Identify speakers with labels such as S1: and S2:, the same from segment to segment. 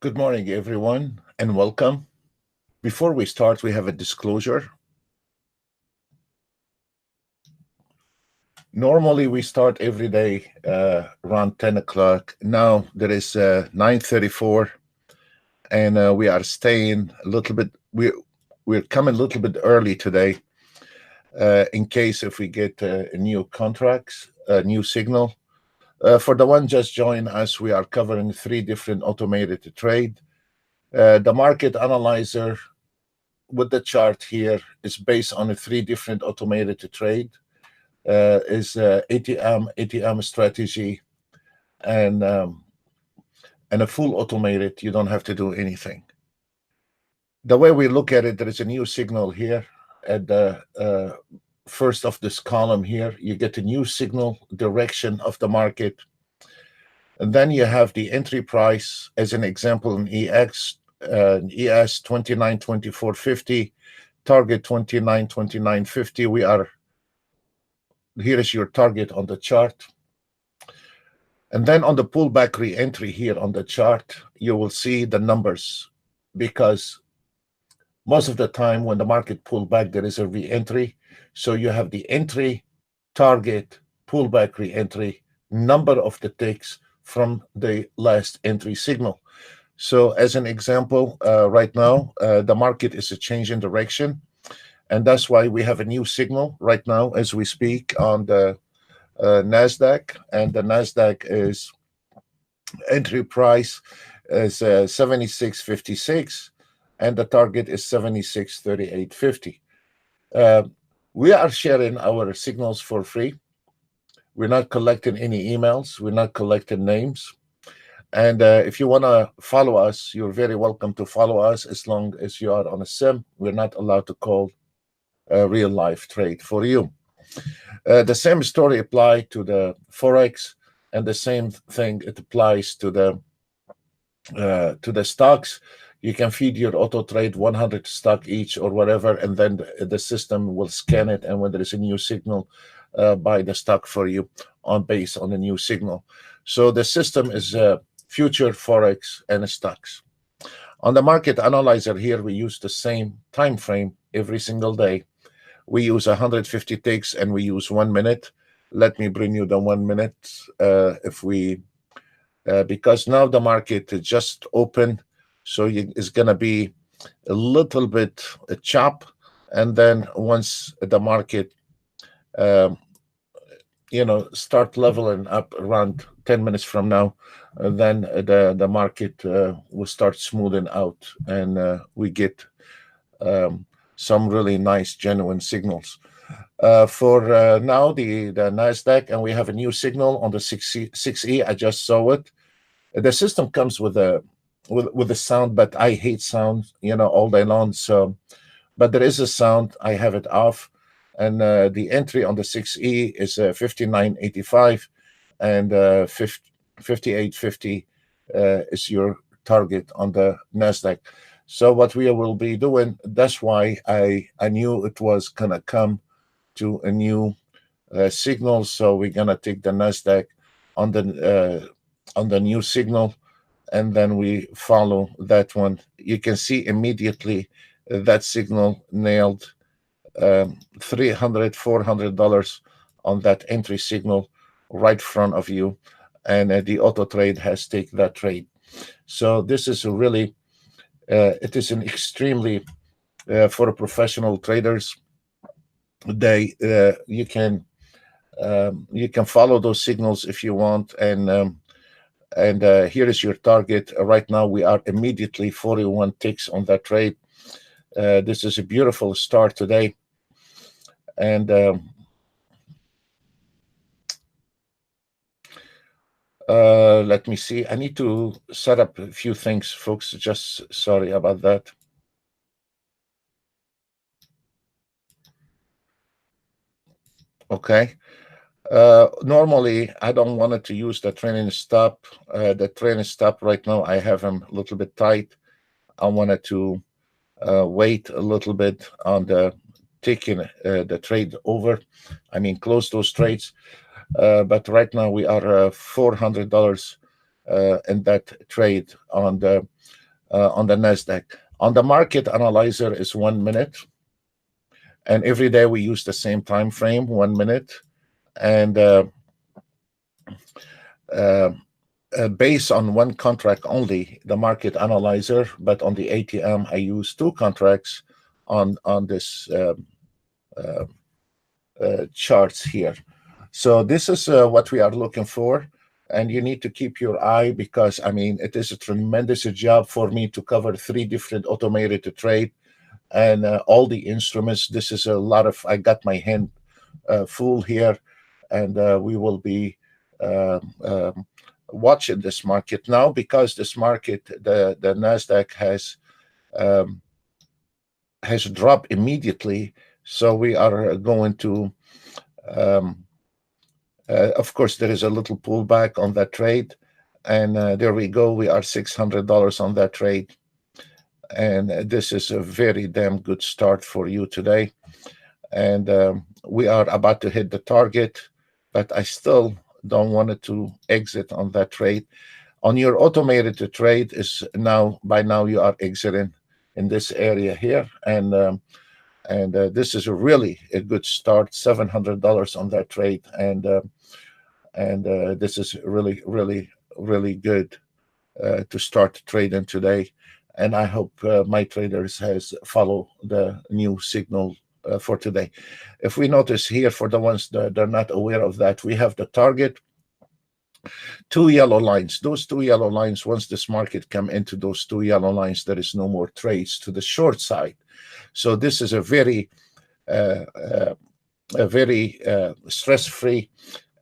S1: Good morning, everyone, and welcome. Before we start, we have a disclosure. Normally, we start every day around 10 o'clock. Now there is 9:34, and we are staying a little bit. We're coming a little bit early today, in case if we get new contracts, a new signal. For the one just joined us, we are covering three different automated trade. The market analyzer with the chart here is based on a three different automated trade. Is ATM strategy, and a full automated. You don't have to do anything. The way we look at it, there is a new signal here at the first of this column here. You get a new signal direction of the market, and then you have the entry price as an example in ES 29.2450, target 29.2950. We are here is your target on the chart. And then on the pullback re-entry here on the chart, you will see the numbers, because most of the time when the market pull back, there is a re-entry. So you have the entry, target, pullback re-entry, number of the ticks from the last entry signal. So as an example, right now, the market is a change in direction. And that's why we have a new signal right now as we speak on the NASDAQ. And the NASDAQ is entry price is 76.56, and the target is 76.3850. We are sharing our signals for free. We're not collecting any emails. We're not collecting names. And if you want to follow us, you're very welcome to follow us as long as you are on a sim. We're not allowed to call a real life trade for you. The same story applies to the Forex, and the same thing it applies to the stocks. You can feed your auto trade 100 stock each or whatever, and then the system will scan it, and when there is a new signal, buy the stock for you based on the new signal. So the system is future Forex and stocks. On the market analyzer here, we use the same time frame every single day. We use 150 ticks and we use 1 minute. Let me bring you the 1 minute. Because now the market is just open, so it's going to be a little bit a chop, and then once the market start leveling up around 10 minutes from now, then the market will start smoothing out, and we get some really nice genuine signals. For now, the NASDAQ, and we have a new signal on the 6E. I just saw it. The system comes with a sound, but I hate sound, all day long. So, but there is a sound. I have it off, and the entry on the 6E is 59.85, and 58.50 is your target on the NASDAQ. So what we will be doing, that's why I knew it was going to come to a new signal. So we're going to take the NASDAQ on the new signal, and then we follow that one. You can see immediately that signal nailed $300, $400 on that entry signal right in front of you, and the auto trade has taken that trade. So this is a really it is an extremely for professional traders. You can follow those signals if you want, and here is your target. Right now we are immediately 41 ticks on that trade. This is a beautiful start today, and let me see. I need to set up a few things, folks. Just sorry about that. Okay. Normally, I don't want it to use the trailing stop. The trailing stop right now, I have them a little bit tight. I wanted to wait a little bit on the taking the trade over. I mean, close those trades. But right now we are $400 in that trade on the Nasdaq. On the market analyzer is 1 minute, and every day we use the same time frame, 1 minute, and based on one contract only, the market analyzer, but on the ATM, I use two contracts on this charts here. So this is what we are looking for, and you need to keep your eye, because I mean it is a tremendous job for me to cover 3 different automated trade and all the instruments. This is a lot of, I got my hand full here, and we will be watching this market now, because this market, the Nasdaq has dropped immediately. So we are going to of course there is a little pullback on that trade, and there we go, we are $600 on that trade, and this is a very damn good start for you today. And we are about to hit the target, but I still don't want it to exit on that trade. On your automated trade is now, by now you are exiting in this area here, and this is really a good start, $700 on that trade, and this is really good to start trading today. And I hope my traders has follow the new signal for today. If we notice here, for the ones that are not aware of that, we have the target, 2 yellow lines. Those 2 yellow lines, once this market come into those 2 yellow lines, there is no more trades to the short side. So this is a very stress-free,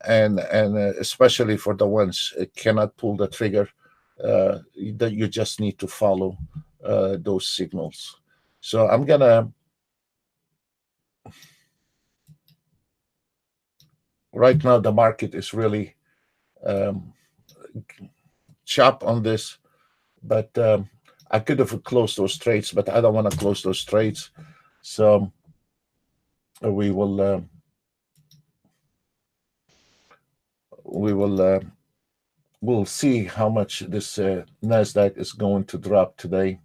S1: and especially for the ones cannot pull the trigger, that you just need to follow those signals. So I'm gonna right now the market is really chop on this, but I could have closed those trades, but I don't want to close those trades. So we will we'll see how much this Nasdaq is going to drop today,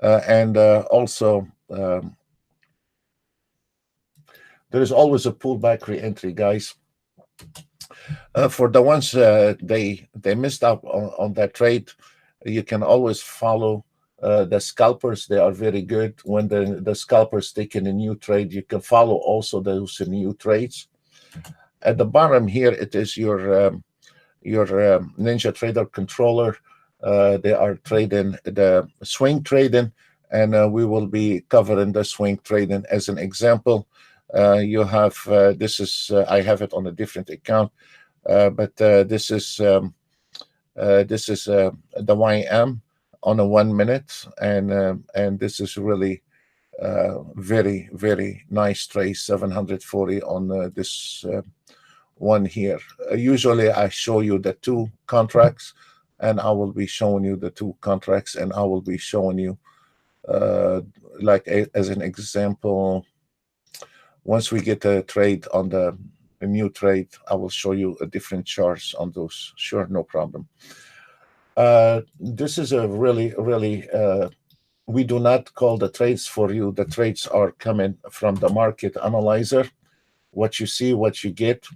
S1: and also there is always a pullback re-entry, guys. For the ones they missed out on that trade, you can always follow the scalpers. They are very good. When the scalpers take in a new trade, you can follow also those new trades. At the bottom here, it is your Ninja Trader controller. They are trading the swing trading, and we will be covering the swing trading as an example. You have this is I have it on a different account, but this is the YM on a 1 minute, and this is really very nice trade, 740 on this one here. Usually I show you the 2 contracts, and I will be showing you the 2 contracts, and I will be showing you like as an example. Once we get a trade on a new trade, I will show you a different charts on those. Sure, no problem. This is a really we do not call the trades for you. The trades are coming from the market analyzer. What you see, what you get,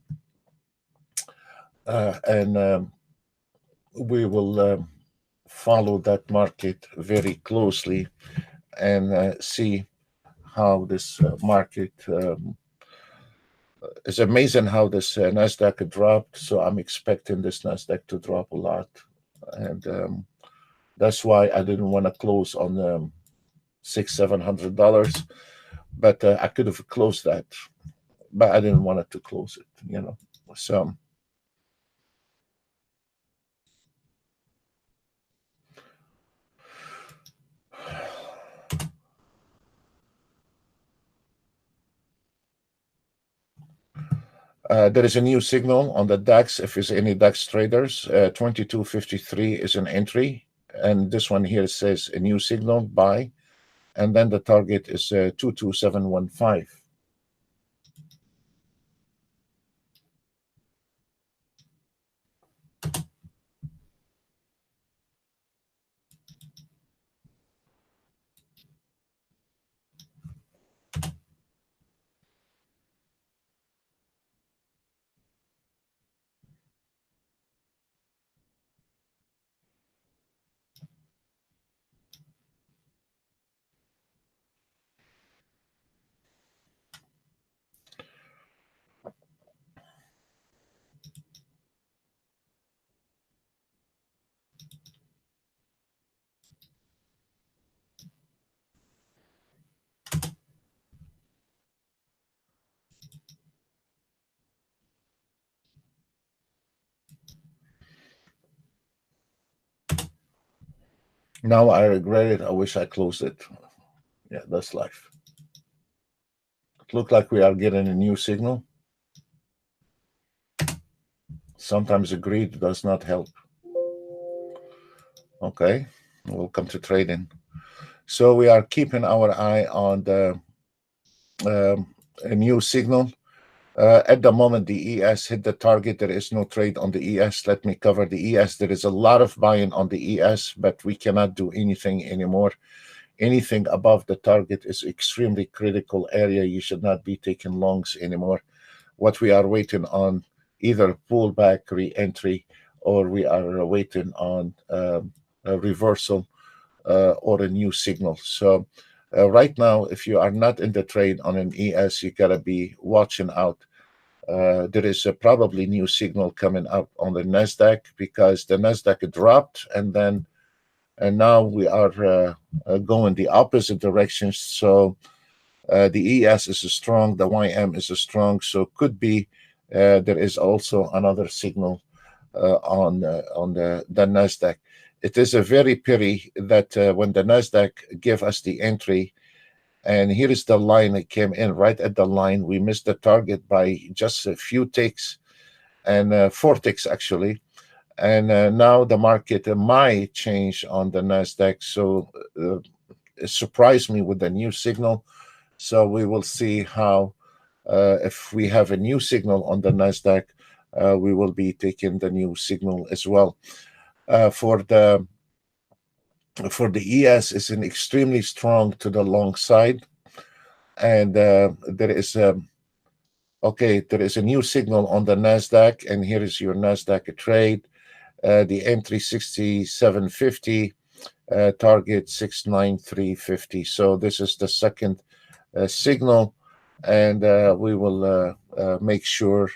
S1: and we will follow that market very closely and see how this market it's amazing how this Nasdaq dropped. So I'm expecting this Nasdaq to drop a lot, and that's why I didn't want to close on $600-700, but I could have closed that, but I didn't want it to close it, you know. So there is a new signal on the DAX. If there's any DAX traders, 2253 is an entry, and this one here says a new signal, buy, and then the target is 22715. Now I regret it. I wish I closed it. Yeah, that's life. It looked like we are getting a new signal. Sometimes the greed does not help. Okay, welcome to trading. So we are keeping our eye on the a new signal. At the moment, the ES hit the target. There is no trade on the ES. Let me cover the ES. There is a lot of buying on the ES, but we cannot do anything anymore. Anything above the target is extremely critical area. You should not be taking longs anymore. What we are waiting on, either pullback, re-entry, or we are waiting on a reversal or a new signal. So right now, if you are not in the trade on an ES, you gotta be watching out. There is probably new signal coming up on the Nasdaq, because the Nasdaq dropped and now we are going the opposite direction. So the ES is strong, the YM is strong, so could be there is also another signal on the Nasdaq. It is a very pity that when the Nasdaq gave us the entry, and here is the line that came in right at the line, we missed the target by just a few ticks, and 4 ticks actually. And now the market might change on the Nasdaq, so it surprised me with the new signal. So we will see how, if we have a new signal on the Nasdaq, we will be taking the new signal as well. For the ES, is an extremely strong to the long side, and there is a new signal on the Nasdaq, and here is your Nasdaq trade. The entry 6750, target 69350. So this is the second signal, and we will make sure.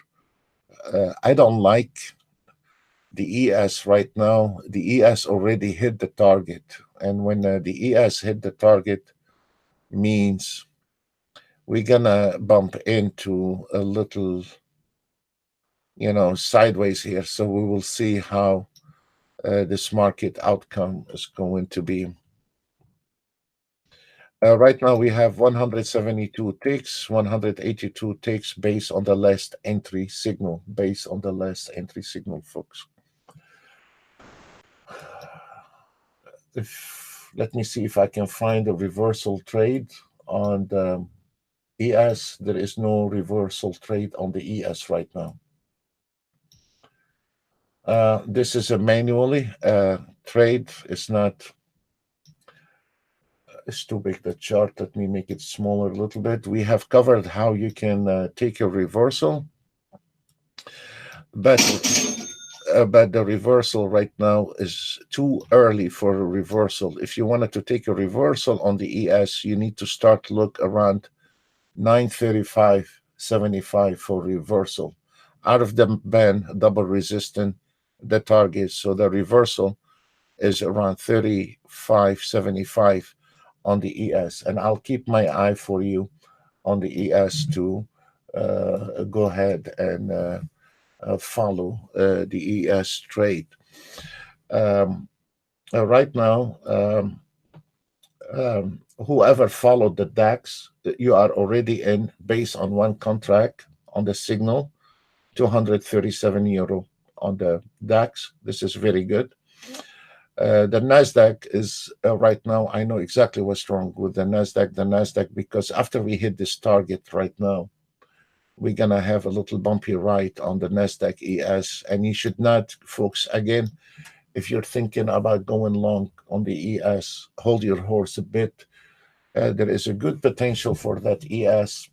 S1: I don't like the ES right now. The ES already hit the target, and when the ES hit the target, means we're gonna bump into a little, sideways here. So we will see how this market outcome is going to be. Right now we have 172 ticks, 182 ticks based on the last entry signal, folks. Let me see if I can find a reversal trade on the ES. There is no reversal trade on the ES right now. This is a manually trade. It's not. It's too big, the chart. Let me make it smaller a little bit. We have covered how you can take a reversal, but the reversal right now is too early for a reversal. If you wanted to take a reversal on the ES, you need to start look around 935.75 for reversal. Out of the band, double resistant, the target. So the reversal is around 35.75 on the ES, and I'll keep my eye for you on the ES to go ahead and follow the ES trade. Right now, whoever followed the DAX, you are already in based on one contract on the signal, 237 euro on the DAX. This is very good. The Nasdaq is right now, I know exactly what's wrong with the Nasdaq, because after we hit this target right now, we're gonna have a little bumpy ride on the Nasdaq ES, and you should not, folks, again, if you're thinking about going long on the ES, hold your horse a bit. There is a good potential for that ES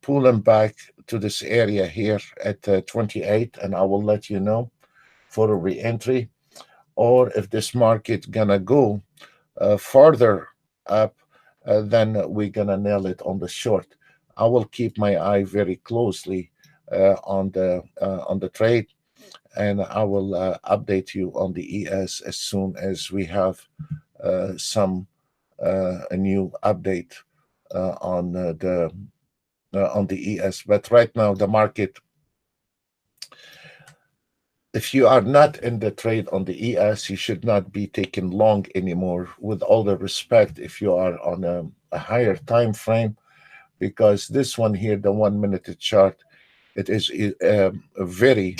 S1: pulling back to this area here at 28, and I will let you know for a re-entry. Or if this market gonna go farther up, then we're gonna nail it on the short. I will keep my eye very closely on the trade, and I will update you on the ES as soon as we have a new update on the ES. But right now the market if you are not in the trade on the ES, you should not be taken long anymore, with all the respect, if you are on a higher time frame, because this one here, the 1 minute chart, it is very,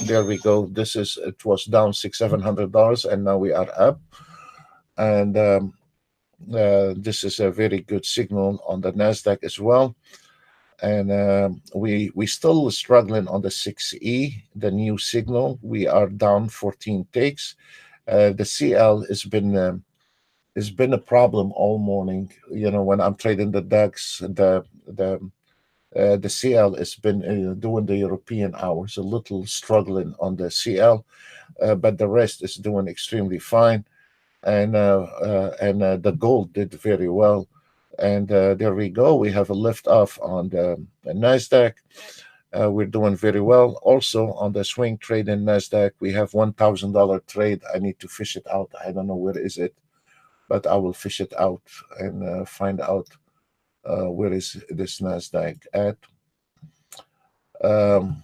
S1: there we go. It was down $600-700, and now we are up. And this is a very good signal on the Nasdaq as well. And we still struggling on the 6E, the new signal. We are down 14 ticks. The CL has been a problem all morning. You know, when I'm trading the DAX, the CL has been doing the European hours a little struggling on the CL, but the rest is doing extremely fine. And the gold did very well. And there we go. We have a lift off on the Nasdaq. We're doing very well. Also on the swing trade in Nasdaq, we have $1,000 trade. I need to fish it out. I don't know where is it, but I will fish it out and find out where is this Nasdaq at. Um,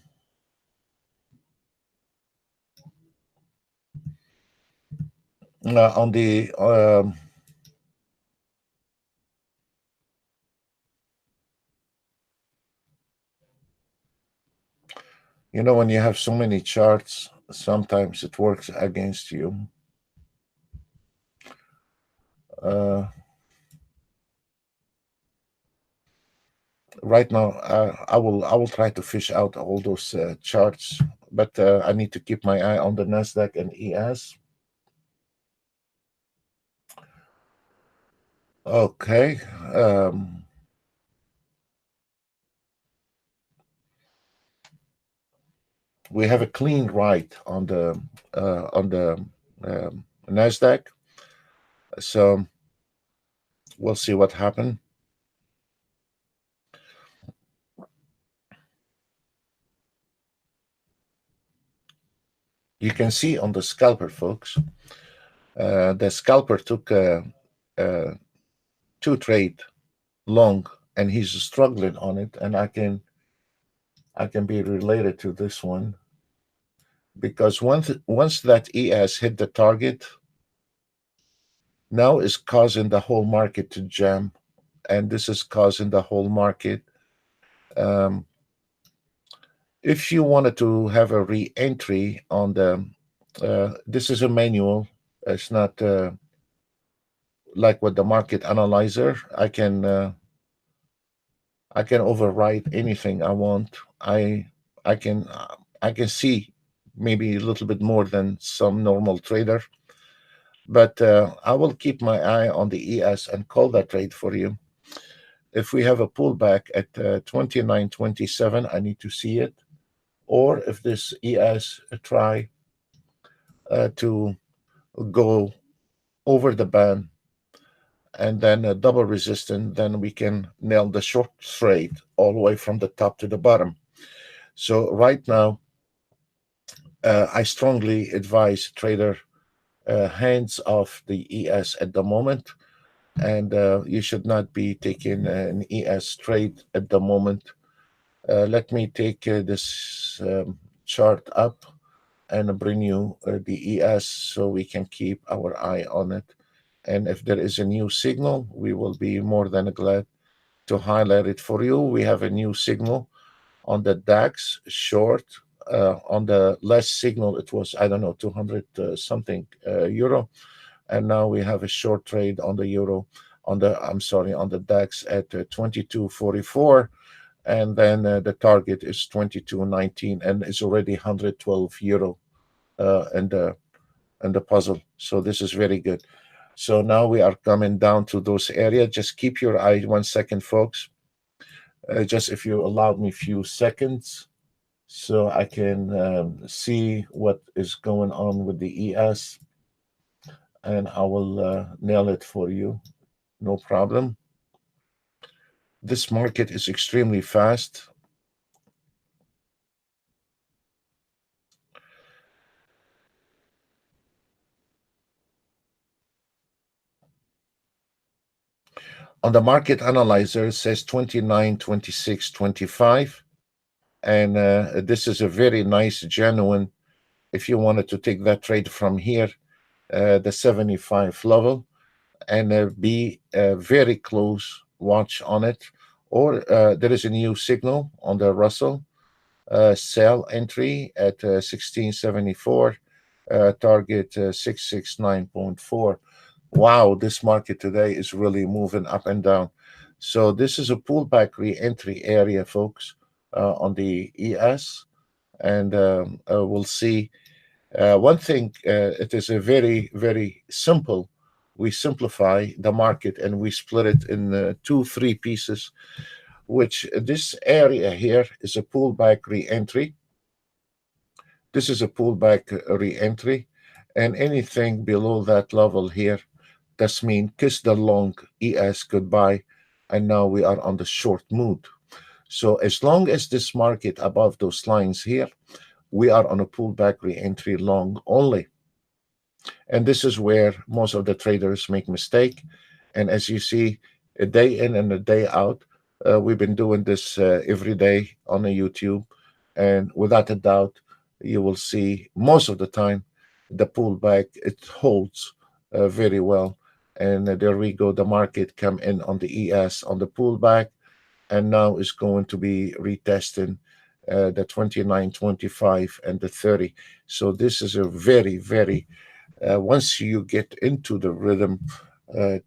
S1: on the you know, when you have so many charts, sometimes it works against you. Right now, I will try to fish out all those charts, but I need to keep my eye on the Nasdaq and ES. Okay. We have a clean right on the Nasdaq, so we'll see what happens. You can see on the scalper, folks, the scalper took two trade long, and he's struggling on it, and I can be related to this one, because once that ES hit the target, now is causing the whole market to jam, and this is causing the whole market. Um, if you wanted to have a re-entry on the, this is a manual. It's not like with the market analyzer. I can override anything I want. I can I can see maybe a little bit more than some normal trader, but I will keep my eye on the ES and call that trade for you. If we have a pullback at 29.27, I need to see it. Or if this ES try to go over the band and then a double resistance, then we can nail the short trade all the way from the top to the bottom. So right now, I strongly advise trader hands off the ES at the moment, and you should not be taking an ES trade at the moment. Let me take this chart up and bring you the ES so we can keep our eye on it. And if there is a new signal, we will be more than glad to highlight it for you. We have a new signal on the DAX short. On the last signal, it was, I don't know, 200 something euro. And now we have a short trade on the euro, on the DAX at 22.44. And then the target is 22.19, and it's already 112 euro in the puzzle. So this is very good. So now we are coming down to those areas. Just keep your eye 1 second, folks. Just if you allow me a few seconds so I can see what is going on with the ES, and I will nail it for you. No problem. This market is extremely fast. On the market analyzer, it says 29, 26, 25. And this is a very nice, genuine, if you wanted to take that trade from here, the 75 level, and be very close watch on it. Or there is a new signal on the Russell sell entry at 1674, target 669.4. Wow, this market today is really moving up and down. So this is a pullback re-entry area, folks, on the ES, and we'll see. One thing, it is a very, very simple. We simplify the market and we split it in three pieces, which this area here is a pullback re-entry. This is a pullback re-entry, and anything below that level here, that's mean kiss the long ES goodbye, and now we are on the short mood. So as long as this market above those lines here, we are on a pullback re-entry long only. And this is where most of the traders make mistake. And as you see, a day in and a day out, we've been doing this every day on the YouTube, and without a doubt, you will see most of the time the pullback, it holds very well. And there we go, the market come in on the ES on the pullback, and now is going to be retesting the 29, 25, and the 30. So this is a very, very once you get into the rhythm,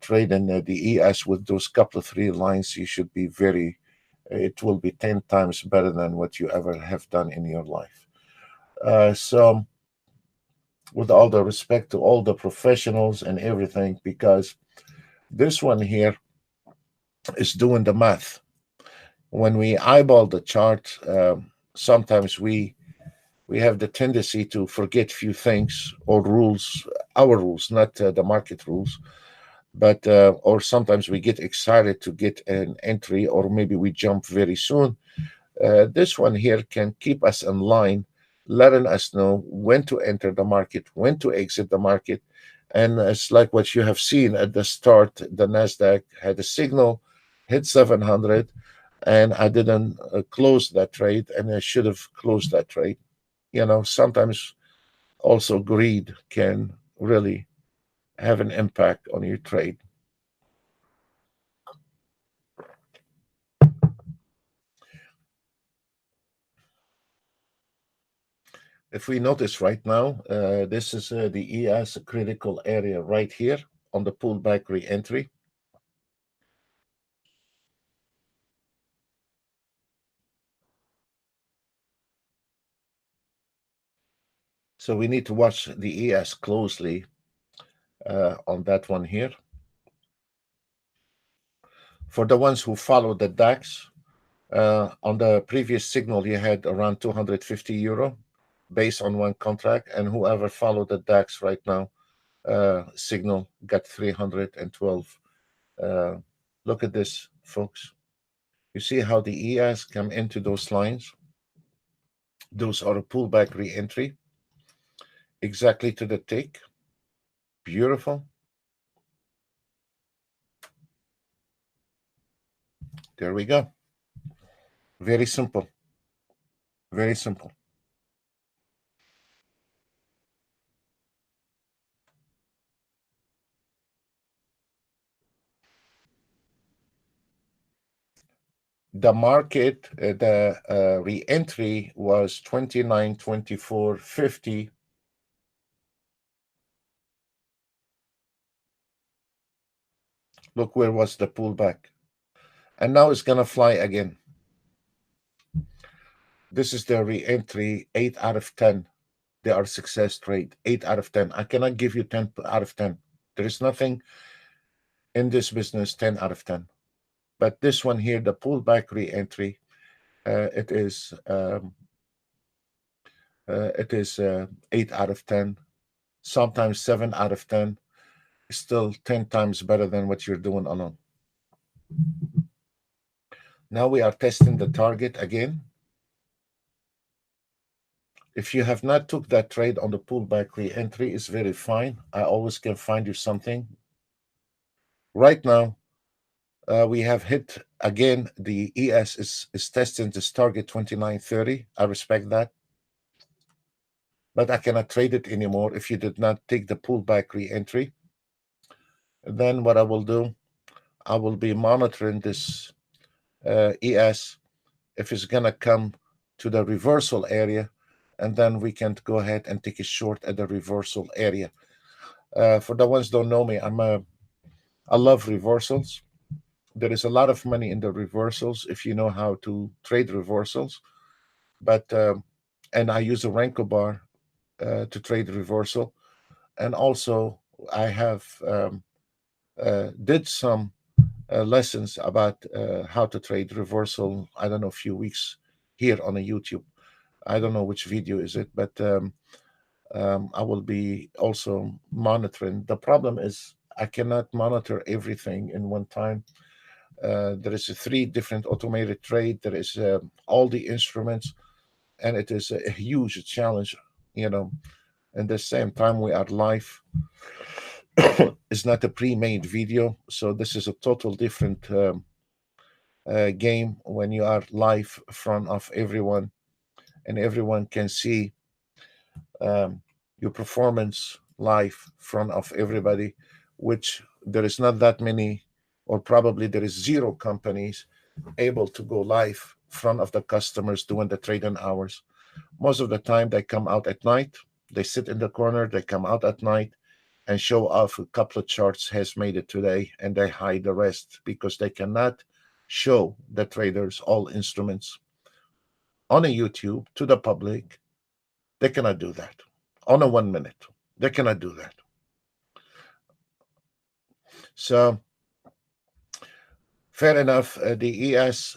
S1: trading the ES with those couple of three lines, you should be very, it will be 10 times better than what you ever have done in your life. So, with all the respect to all the professionals and everything, because this one here is doing the math. When we eyeball the chart, sometimes we have the tendency to forget few things or rules, our rules, not the market rules. But or sometimes we get excited to get an entry, or maybe we jump very soon. This one here can keep us in line, letting us know when to enter the market, when to exit the market. And it's like what you have seen at the start. The Nasdaq had a signal, hit 700, and I didn't close that trade, and I should have closed that trade. Sometimes also greed can really have an impact on your trade. If we notice right now, this is the ES critical area right here on the pullback re-entry. So we need to watch the ES closely on that one here. For the ones who follow the DAX, on the previous signal, you had around 250 euro based on one contract, and whoever followed the DAX right now, signal got 312. Look at this, folks. You see how the ES come into those lines? Those are a pullback re-entry, exactly to the tick. Beautiful. There we go. Very simple. Very simple. The market, the re-entry was 29, 24, 50. Look where was the pullback. And now it's going to fly again. This is the re-entry, 8 out of 10. They are success rate, 8 out of 10. I cannot give you 10 out of 10. There is nothing in this business 10 out of 10. But this one here, the pullback re-entry, it is 8 out of 10, sometimes 7 out of 10. Still 10 times better than what you're doing alone. Now we are testing the target again. If you have not took that trade on the pullback re-entry, it's very fine. I always can find you something. Right now, We have hit again. The ES is testing this target 2930. I respect that, but I cannot trade it anymore if you did not take the pullback re-entry. Then what I will do, I will be monitoring this ES if it's gonna come to the reversal area, and then we can go ahead and take a short at the reversal area. For the ones don't know me, I love reversals. There is a lot of money in the reversals if you know how to trade reversals. But and I use a Renko bar to trade reversal, and also I have did some lessons about how to trade reversal. I don't know, a few weeks here on a YouTube. I don't know which video is it, but I will be also monitoring. The problem is I cannot monitor everything in one time. There is a 3 different automated trade. There is all the instruments, and it is a huge challenge. You know, at the same time we are live. It's not a pre-made video, so this is a total different game when you are live in front of everyone, and everyone can see um, your performance live in front of everybody, which there is not that many, or probably there is 0 companies able to go live in front of the customers during the trading hours. Most of the time they come out at night, they sit in the corner, they come out at night and show off a couple of charts has made it today, and they hide the rest because they cannot show the traders all instruments on a YouTube to the public. They cannot do that on a 1 minute. They cannot do that. So fair enough. The ES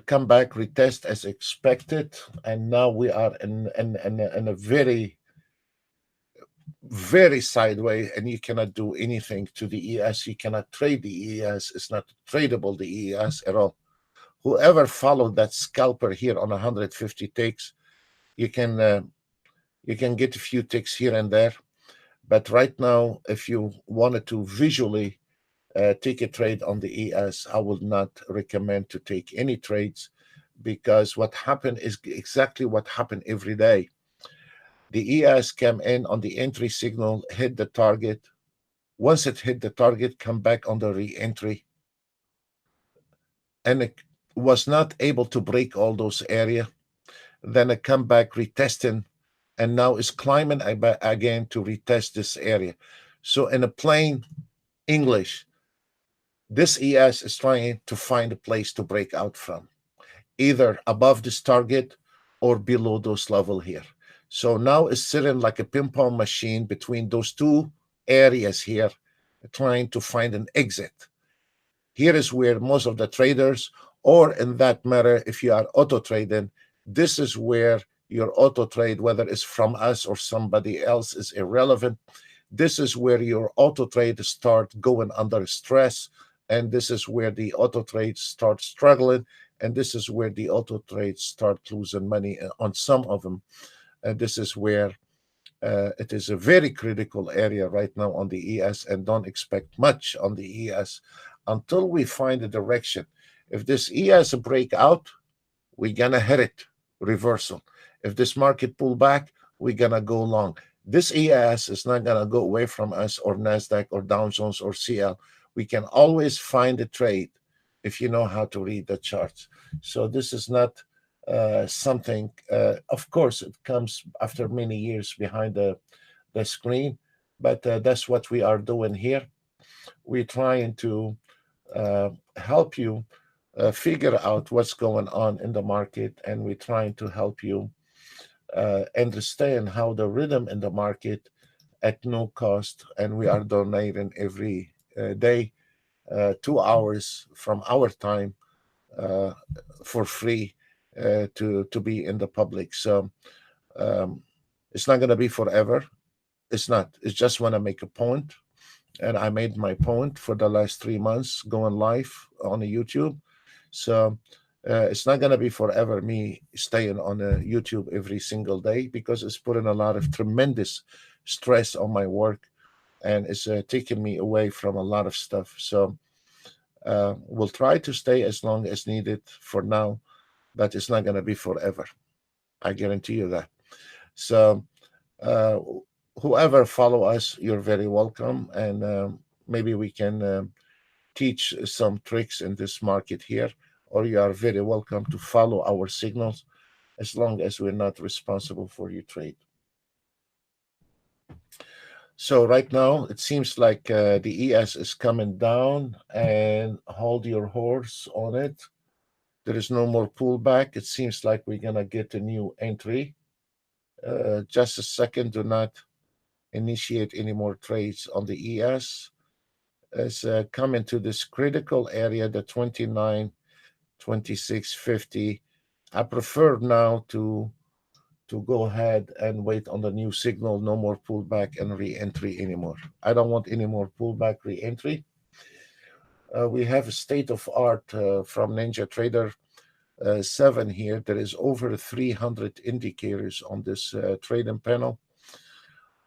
S1: come back, retest as expected, and now we are in a very, very sideways, and you cannot do anything to the ES. You cannot trade the ES. It's not tradable, the ES at all. Whoever followed that scalper here on 150 ticks, you can get a few ticks here and there. But right now, if you wanted to visually take a trade on the ES, I would not recommend to take any trades, because what happened is exactly what happened every day. The ES came in on the entry signal, hit the target. Once it hit the target, come back on the re-entry, and it was not able to break all those area. Then it come back retesting, and now is climbing again to retest this area. So in a plain English, this ES is trying to find a place to break out from, either above this target or below those level here. So now it's sitting like a ping pong machine between those 2 areas here, trying to find an exit. Here is where most of the traders, or in that matter, if you are auto trading, this is where your auto trade, whether it's from us or somebody else, is irrelevant. This is where your auto trade start going under stress, and this is where the auto trades start struggling, and this is where the auto trades start losing money on some of them. And this is where it is a very critical area right now on the ES, and don't expect much on the ES until we find a direction. If this ES break out, we're gonna hit it, reversal. If this market pull back, we're gonna go long. This ES is not gonna go away from us, or NASDAQ or Dow Jones or CL. We can always find a trade if you know how to read the charts. So this is not something, of course, it comes after many years behind the screen, but that's what we are doing here. We're trying to help you figure out what's going on in the market, and we're trying to help you understand how the rhythm in the market at no cost. And we are donating every day 2 hours from our time for free to be in the public. So it's not going to be forever. It's not. It's just want to make a point, and I made my point for the last 3 months going live on the YouTube. So it's not going to be forever me staying on YouTube every single day, because it's putting a lot of tremendous stress on my work, and it's taking me away from a lot of stuff. So We'll try to stay as long as needed for now, but it's not going to be forever. I guarantee you that. So, uh, whoever follow us, you're very welcome, and maybe we can teach some tricks in this market here, or you are very welcome to follow our signals as long as we're not responsible for your trade. So right now it seems like the ES is coming down, and hold your horse on it. There is no more pullback. It seems like we're gonna get a new entry. Just a second. Do not initiate any more trades on the ES. It's coming to this critical area, the 29, 26.50. I prefer now to go ahead and wait on the new signal. No more pullback and re-entry anymore. I don't want any more pullback re-entry. We have a state of art from Ninja Trader 7 here. There is over 300 indicators on this trading panel,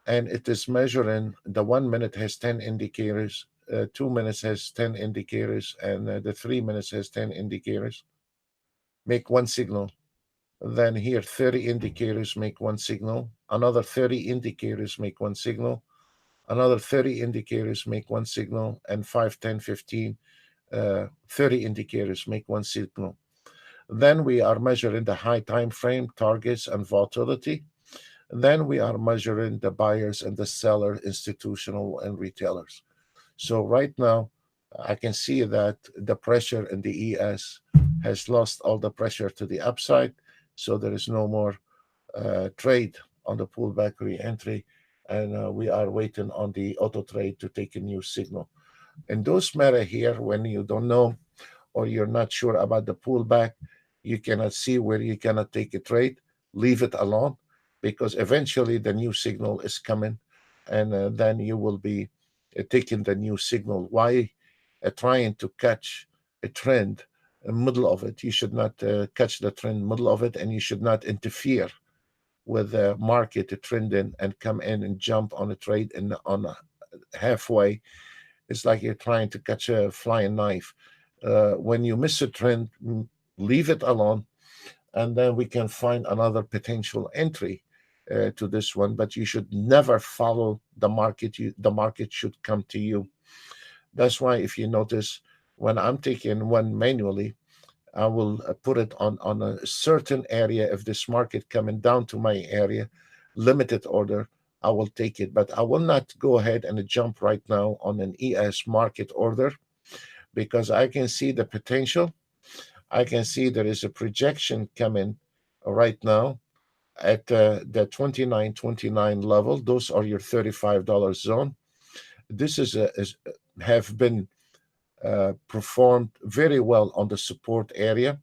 S1: and it is measuring. The 1 minute has 10 indicators, 2 minutes has 10 indicators, and the 3 minutes has 10 indicators. Make one signal. Then here 30 indicators make one signal, another 30 indicators make one signal, another 30 indicators make one signal, and 5, 10, 15, 30 indicators make one signal. Then we are measuring the high time frame targets and volatility. Then we are measuring the buyers and the seller, institutional and retailers. So right now I can see that the pressure in the ES has lost all the pressure to the upside. So there is no more trade on the pullback re-entry, and we are waiting on the auto trade to take a new signal. In those matter here, when you don't know or you're not sure about the pullback, you cannot see where you cannot take a trade, leave it alone, because eventually the new signal is coming, and then you will be taking the new signal. Why trying to catch a trend in the middle of it? You should not catch the trend in the middle of it, and you should not interfere with the market trending and come in and jump on a trade and on halfway. It's like you're trying to catch a flying knife. When you miss a trend, leave it alone, and then we can find another potential entry to this one. But you should never follow the market. The market should come to you. That's why if you notice, when I'm taking one manually, I will put it on a certain area. If this market coming down to my area, limited order, I will take it. But I will not go ahead and jump right now on an ES market order, because I can see the potential. I can see there is a projection coming right now at the 29.29 level. Those are your $35 zone. This have been performed very well on the support area.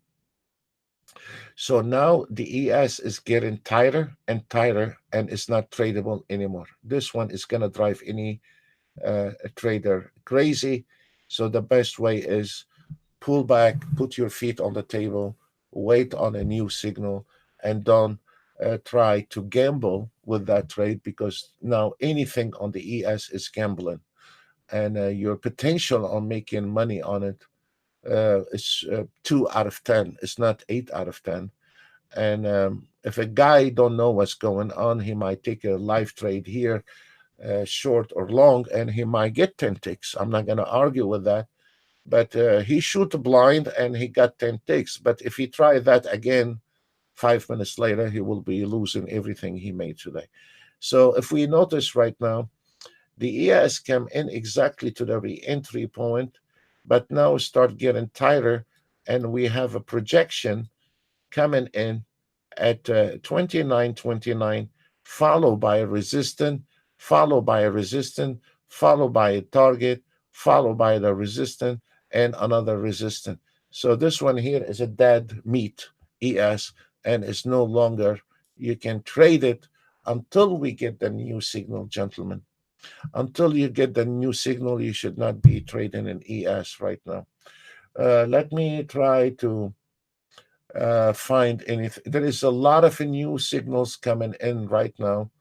S1: So now the ES is getting tighter and tighter, and it's not tradable anymore. This one is going to drive any trader crazy. So the best way is pull back, put your feet on the table, wait on a new signal, and don't try to gamble with that trade, because now anything on the ES is gambling, and your potential on making money on it is 2 out of 10. It's not 8 out of 10. And if a guy don't know what's going on, he might take a live trade here, short or long, and he might get 10 ticks. I'm not going to argue with that. But he shoot blind and he got 10 ticks. But if he try that again, 5 minutes later, he will be losing everything he made today. So if we notice right now, the ES came in exactly to the re-entry point, but now start getting tighter, and we have a projection coming in at 29.29, followed by a resistance, followed by a resistance, followed by a target, followed by the resistance, and another resistance. So this one here is a dead meat, ES, and it's no longer, you can trade it until we get the new signal, gentlemen. Until you get the new signal, you should not be trading in ES right now. Let me try to find anything. There is a lot of new signals coming in right now.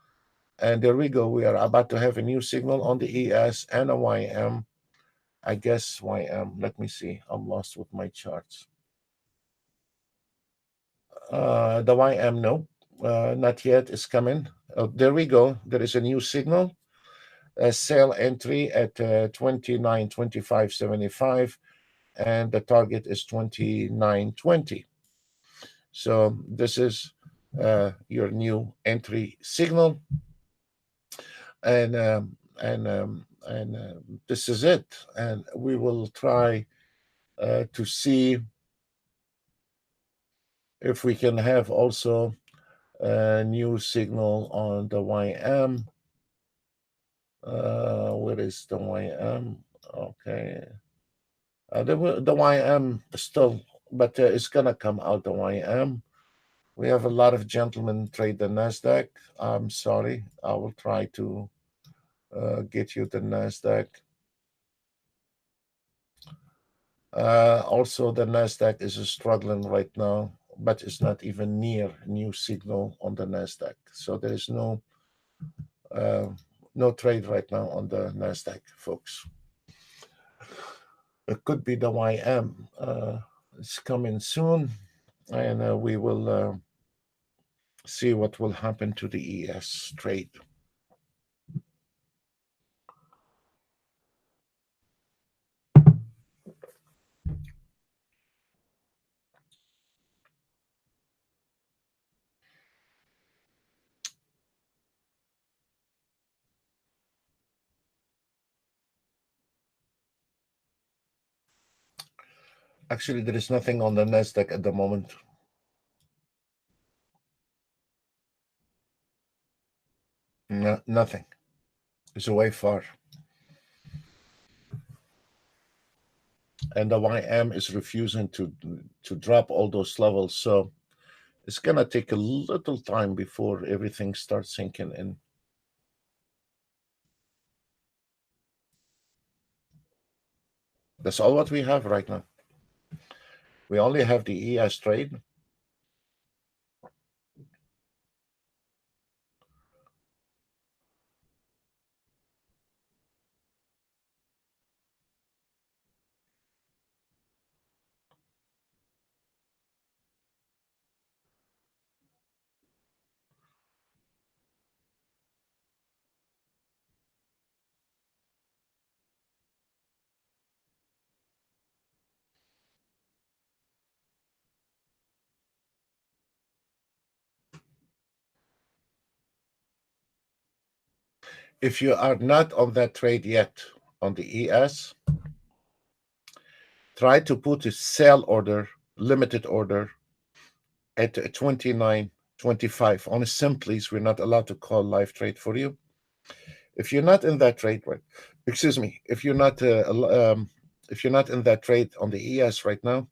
S1: And there we go. We are about to have a new signal on the ES and a YM. I guess YM. Let me see. I'm lost with my charts. The YM, no, not yet. It's coming. Oh, there we go. There is a new signal. A sell entry at 29.2575, and the target is 29.20. So this is your new entry signal, and this is it. And we will try to see if we can have also a new signal on the YM. Where is the YM? Okay. The YM still, but it's gonna come out the YM. We have a lot of gentlemen trade the Nasdaq. I'm sorry. I will try to get you the Nasdaq. Also, the Nasdaq is struggling right now, but it's not even near new signal on the Nasdaq. So there is uh, no trade right now on the Nasdaq, folks. It could be the YM. It's coming soon, and we will see what will happen to the ES trade. Actually, there is nothing on the Nasdaq at the moment. No, nothing. It's way far. And the YM is refusing to drop all those levels. So it's gonna take a little time before everything starts sinking in. That's all what we have right now. We only have the ES trade. If you are not on that trade yet on the ES, try to put a sell order, limited order, at 29.25 on a sim, please. We're not allowed to call live trade for you. If you're not in that trade, right? Excuse me. If you're not in that trade on the ES right now,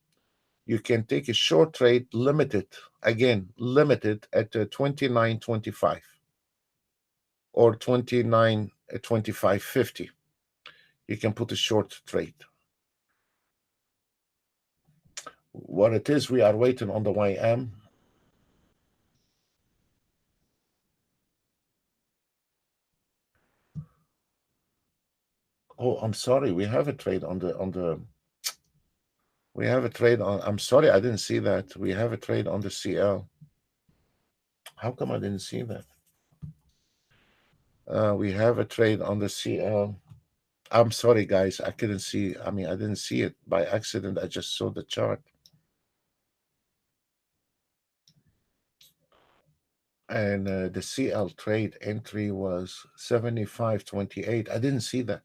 S1: you can take a short trade, limited at 29.25 or 29.2550. You can put a short trade. What it is, we are waiting on the YM. Oh, I'm sorry. We have a trade on the. We have a trade on. I'm sorry, I didn't see that. We have a trade on the CL. How come I didn't see that? We have a trade on the CL. I'm sorry, guys. I couldn't see. I mean, I didn't see it by accident. I just saw the chart. And the CL trade entry was 75.28. I didn't see that.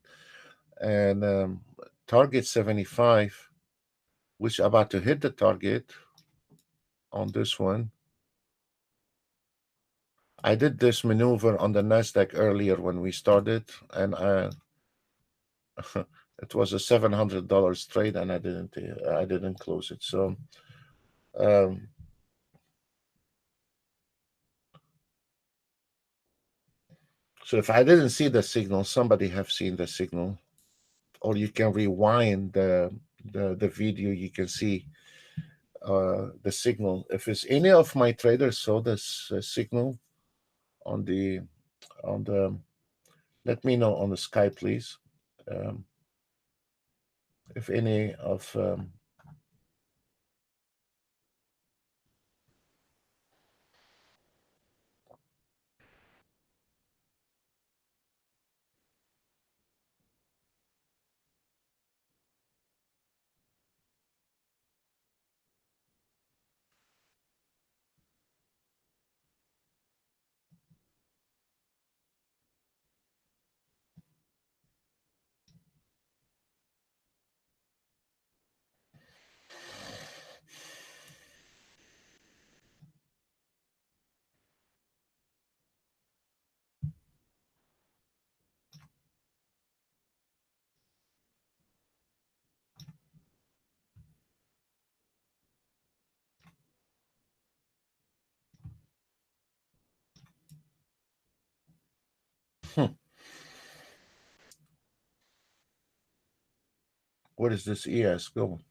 S1: And target 75, which about to hit the target on this one. I did this maneuver on the Nasdaq earlier when we started, and it was a $700 trade, and I didn't close it. So um, so if I didn't see the signal, somebody have seen the signal, or you can rewind the video. You can see the signal. If it's any of my traders saw this signal on the let me know on the Skype, please. if any of where is this ES going?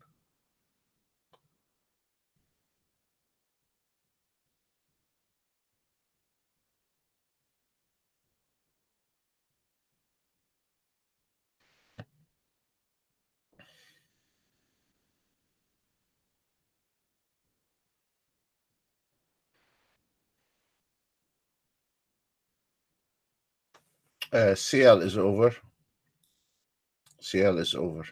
S1: CL is over. CL is over.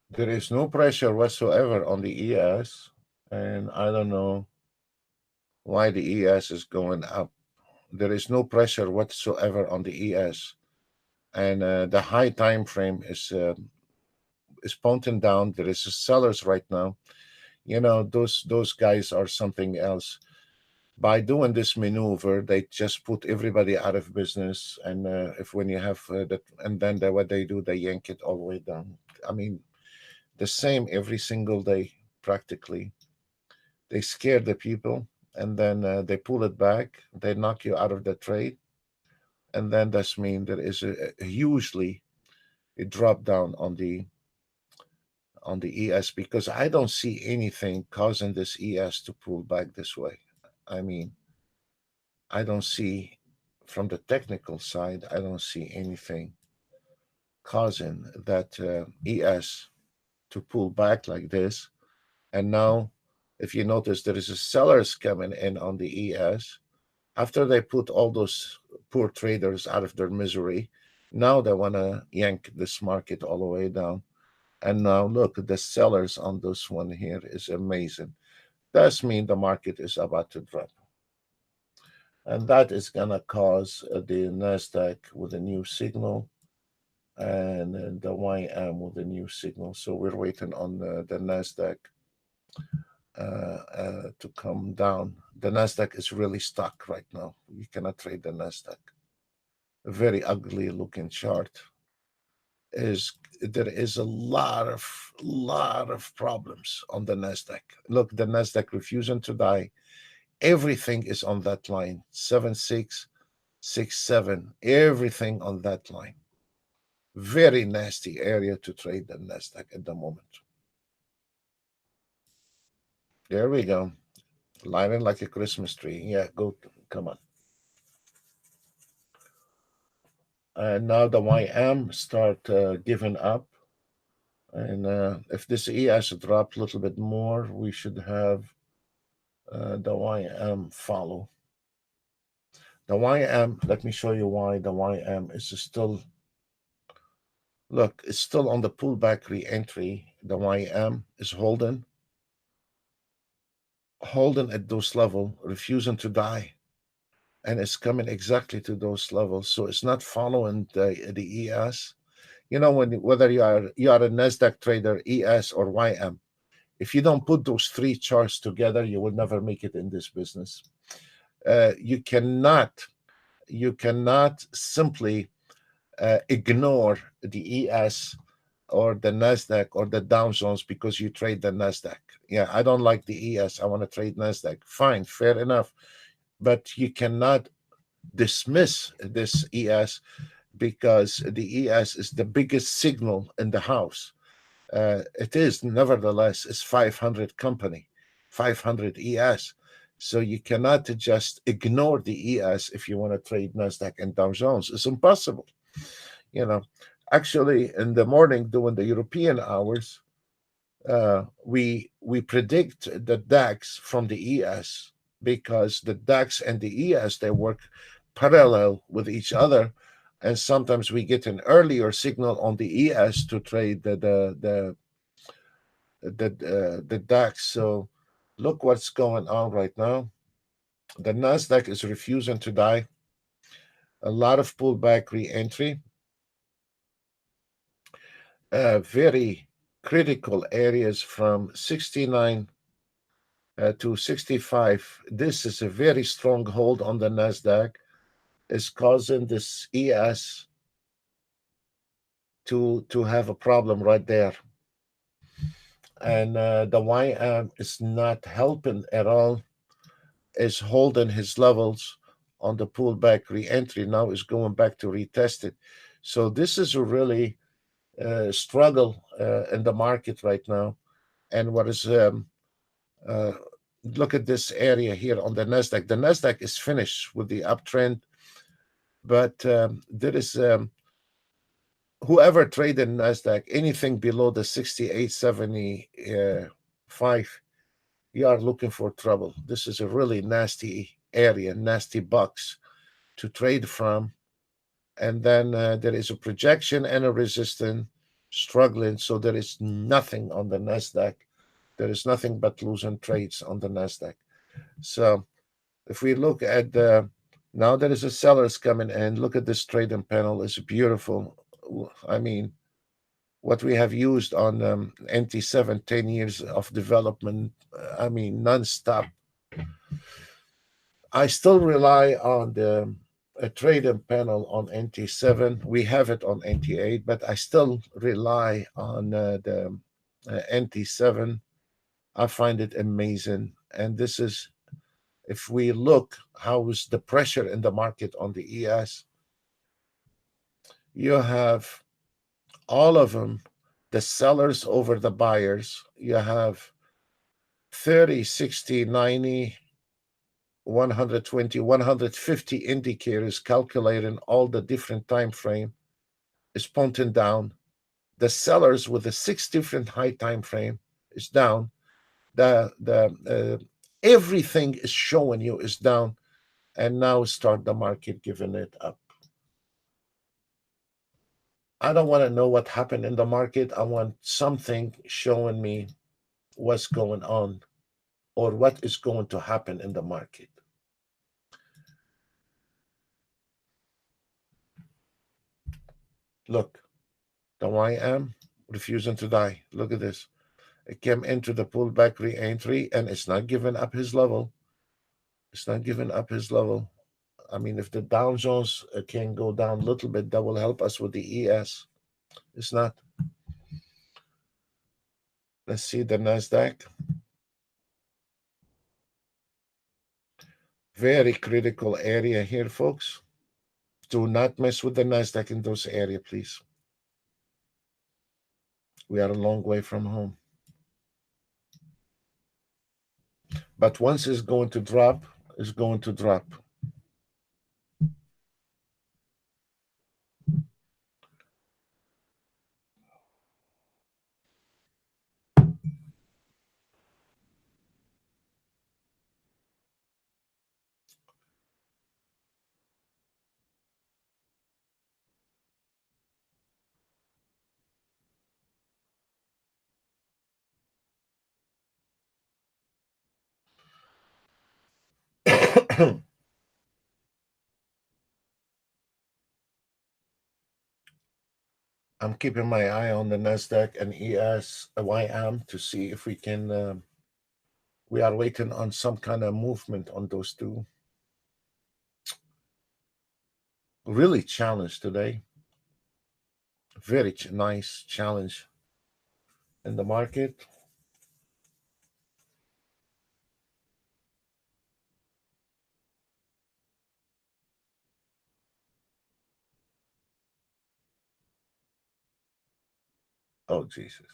S1: There is no pressure whatsoever on the ES, and I don't know why the ES is going up. There is no pressure whatsoever on the ES, and the high time frame is pointing down. There is sellers right now. You know, those guys are something else. By doing this maneuver, they just put everybody out of business. And if when you have that, and then what they do, they yank it all the way down. I mean, the same every single day, practically. They scare the people, and then they pull it back. They knock you out of the trade, and then that's mean there is a hugely a drop down on the ES, because I don't see anything causing this ES to pull back this way. I mean, I don't see, from the technical side, I don't see anything causing that ES to pull back like this. And now, if you notice, there is a sellers coming in on the ES after they put all those poor traders out of their misery. Now they want to yank this market all the way down. And now look, the sellers on this one here is amazing. That's mean the market is about to drop. And that is gonna cause the Nasdaq with a new signal, and the YM with a new signal. So we're waiting on the Nasdaq to come down. The Nasdaq is really stuck right now. You cannot trade the Nasdaq. A very ugly looking chart. Is there is a lot of problems on the Nasdaq. Look, the Nasdaq refusing to die. Everything is on that line. 7667. Everything on that line. Very nasty area to trade the Nasdaq at the moment. There we go. Lining like a Christmas tree. Yeah, go. Come on. And now the YM start giving up. And if this ES dropped a little bit more, we should have the YM follow. The YM, let me show you why the YM is still, look, it's still on the pullback re-entry. The YM is holding at those level, refusing to die. And it's coming exactly to those levels. So it's not following the ES. You know, whether you are a Nasdaq trader, ES or YM, if you don't put those three charts together, you will never make it in this business. You cannot simply ignore the ES or the Nasdaq or the Dow Jones because you trade the Nasdaq. Yeah, I don't like the ES. I want to trade Nasdaq. Fine, fair enough. But you cannot dismiss this ES, because the ES is the biggest signal in the house. It is nevertheless it's 500 company, 500 ES. So you cannot just ignore the ES if you want to trade Nasdaq and Dow Jones. It's impossible. You know, actually, in the morning during the European hours, we predict the DAX from the ES because the DAX and the ES they work parallel with each other, and sometimes we get an earlier signal on the ES to trade the DAX. So look what's going on right now. The Nasdaq is refusing to die. A lot of pullback re-entry. Very critical areas from 69 to 65. This is a very strong hold on the Nasdaq. Is causing this ES to have a problem right there, and the YM is not helping at all. Is holding his levels on the pullback re-entry. Now is going back to retest it. So this is a really struggle in the market right now. And what is uh, look at this area here on the Nasdaq. The Nasdaq is finished with the uptrend, but there is whoever traded Nasdaq anything below the 68.75, you are looking for trouble. This is a really nasty area, nasty box to trade from. And then there is a projection and a resistance struggling. So there is nothing on the Nasdaq. There is nothing but losing trades on the Nasdaq. So if we look at the now there is a sellers coming in. Look at this trading panel. It's beautiful. I mean, what we have used on NT7, 10 years of development, I mean, nonstop. I still rely on the a trading panel on NT7. We have it on NT8, but I still rely on the NT7. I find it amazing. And this is, if we look, how is the pressure in the market on the ES? You have all of them, the sellers over the buyers. You have 30, 60, 90, 120, 150 indicators calculating all the different time frame is pointing down. The sellers with the 6 different high time frame is down. The everything is showing you is down, and now start the market giving it up. I don't want to know what happened in the market. I want something showing me what's going on or what is going to happen in the market. Look, the YM refusing to die. Look at this. It came into the pullback re-entry and it's not giving up his level. It's not giving up his level. I mean, if the Dow Jones can go down a little bit, that will help us with the ES. It's not. Let's see the Nasdaq. Very critical area here, folks. Do not mess with the Nasdaq in those areas, please. We are a long way from home. But once it's going to drop, it's going to drop. I'm keeping my eye on the Nasdaq and ES YM to see if we can. We are waiting on some kind of movement on those two. Really challenged today. Very nice challenge in the market. Oh, Jesus.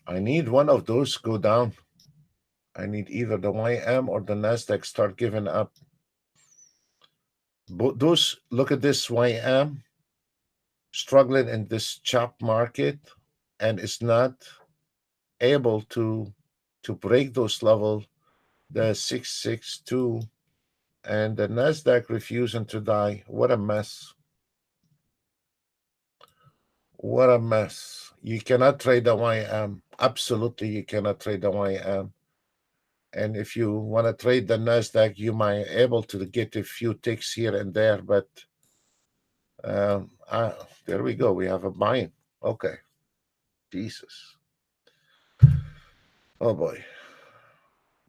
S1: I need one of those go down. I need either the YM or the Nasdaq start giving up. Those, look at this YM struggling in this chop market, and is not able to break those level, the 662, and the Nasdaq refusing to die. What a mess. What a mess. You cannot trade the YM. Absolutely, you cannot trade the YM. And if you want to trade the Nasdaq, you might able to get a few ticks here and there, but there we go. We have a buying. Okay. Jesus. Oh boy.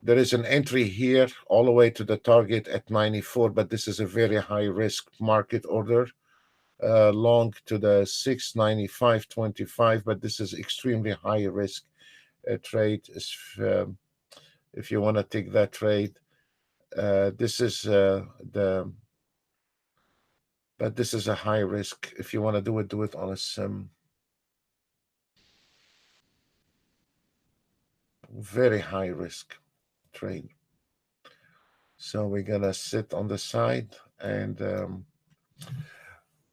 S1: There is an entry here all the way to the target at 94, but this is a very high risk market order. Long to the 695.25, but this is extremely high risk trade. If you want to take that trade, this is but this is a high risk. If you want to do it on a sim. Very high risk trade. So we're gonna sit on the side, and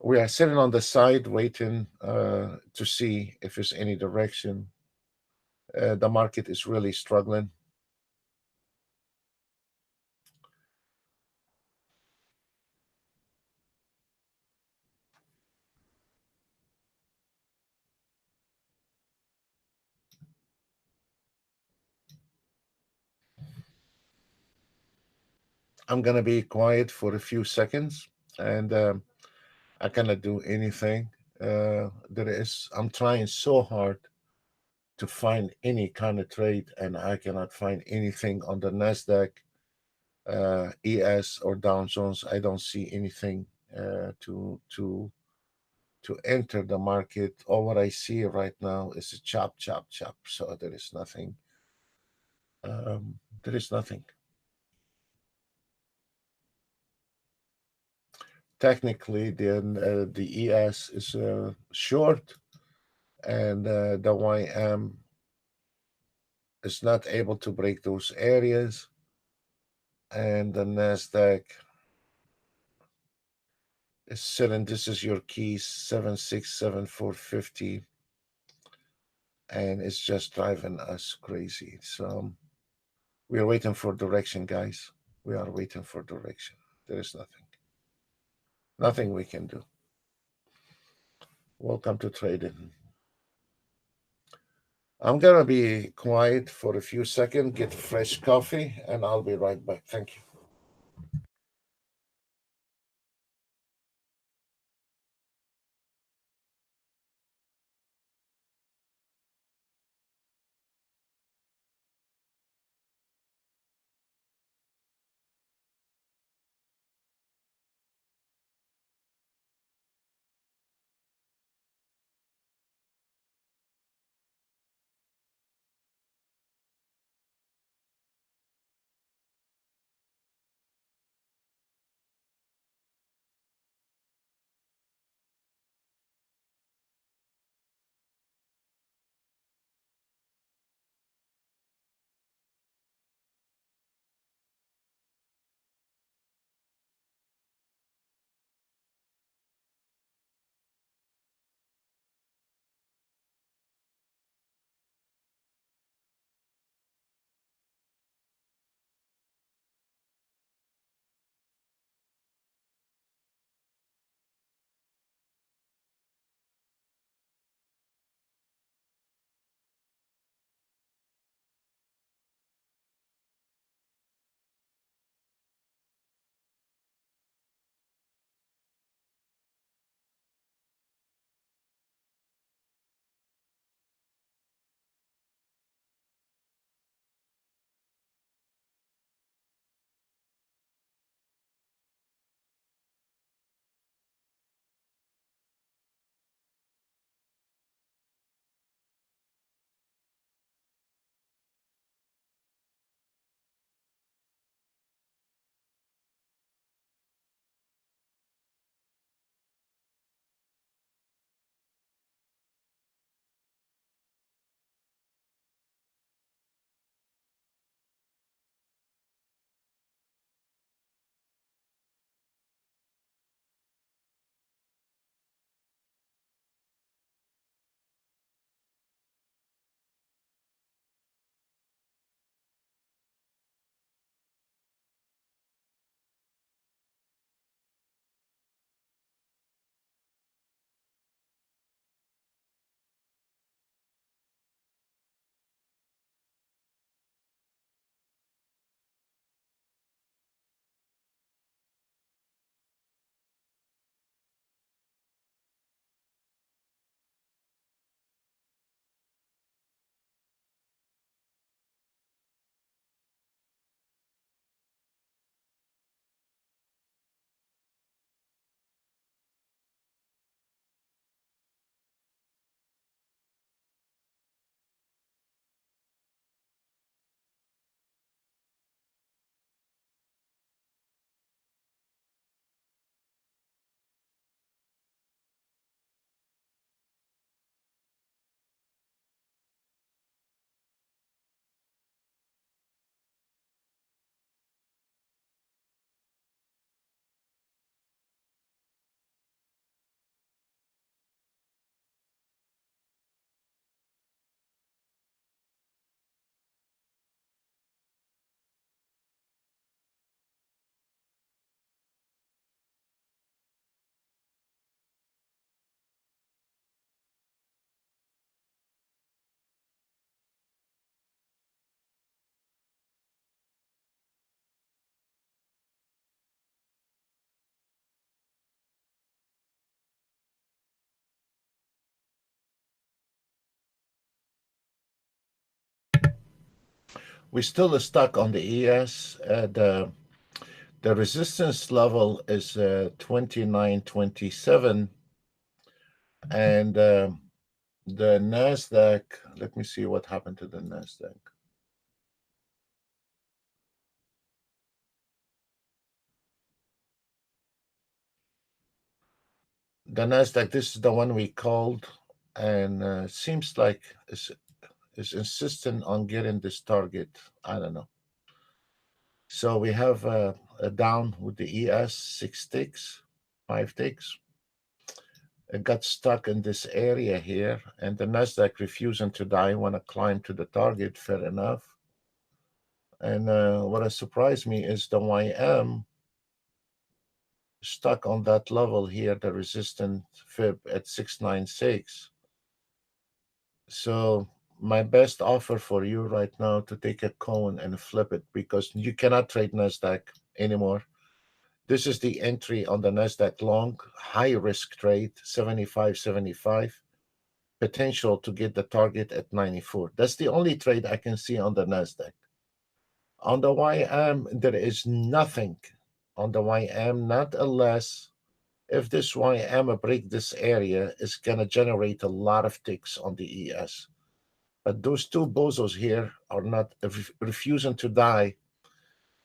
S1: we are sitting on the side waiting to see if there's any direction. The market is really struggling. I'm gonna be quiet for a few seconds, and I cannot do anything. I'm trying so hard to find any kind of trade, and I cannot find anything on the Nasdaq, ES, or Dow Jones. I don't see anything to enter the market. All what I see right now is a chop, chop, chop. So there is nothing. There is nothing. Technically, then the ES is short, and the YM is not able to break those areas, and the Nasdaq is sitting. This is your key 767,450, and it's just driving us crazy. So we are waiting for direction, guys. We are waiting for direction. There is nothing we can do. Welcome to trading. I'm gonna be quiet for a few seconds, get fresh coffee, and I'll be right back. Thank you. We're still stuck on the ES. The resistance level is 29.27, and the Nasdaq. Let me see what happened to the Nasdaq. The Nasdaq. This is the one we called, and seems like is insistent on getting this target. I don't know. So we have a down with the ES 6 ticks, 5 ticks. It got stuck in this area here, and the Nasdaq refusing to die, want to climb to the target. Fair enough. And what has surprised me is the YM stuck on that level here, the resistant fib at 696. So my best offer for you right now to take a cone and flip it, because you cannot trade Nasdaq anymore. This is the entry on the Nasdaq long, high risk trade, 75.75, potential to get the target at 94. That's the only trade I can see on the Nasdaq. On the YM, there is nothing on the YM, not unless if this YM break this area, it's going to generate a lot of ticks on the ES. But those two bozos here are not refusing to die,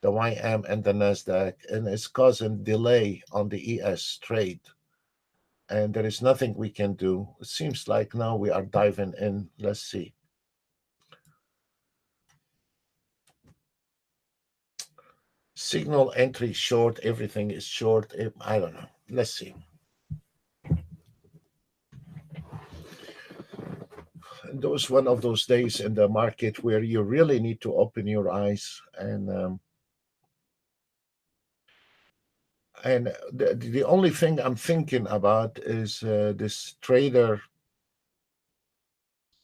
S1: the YM and the Nasdaq, and it's causing delay on the ES trade. And there is nothing we can do. It seems like now we are diving in. Let's see. Signal entry short, everything is short. I don't know. Let's see. Those one of those days in the market where you really need to open your eyes, and the only thing I'm thinking about is this trader,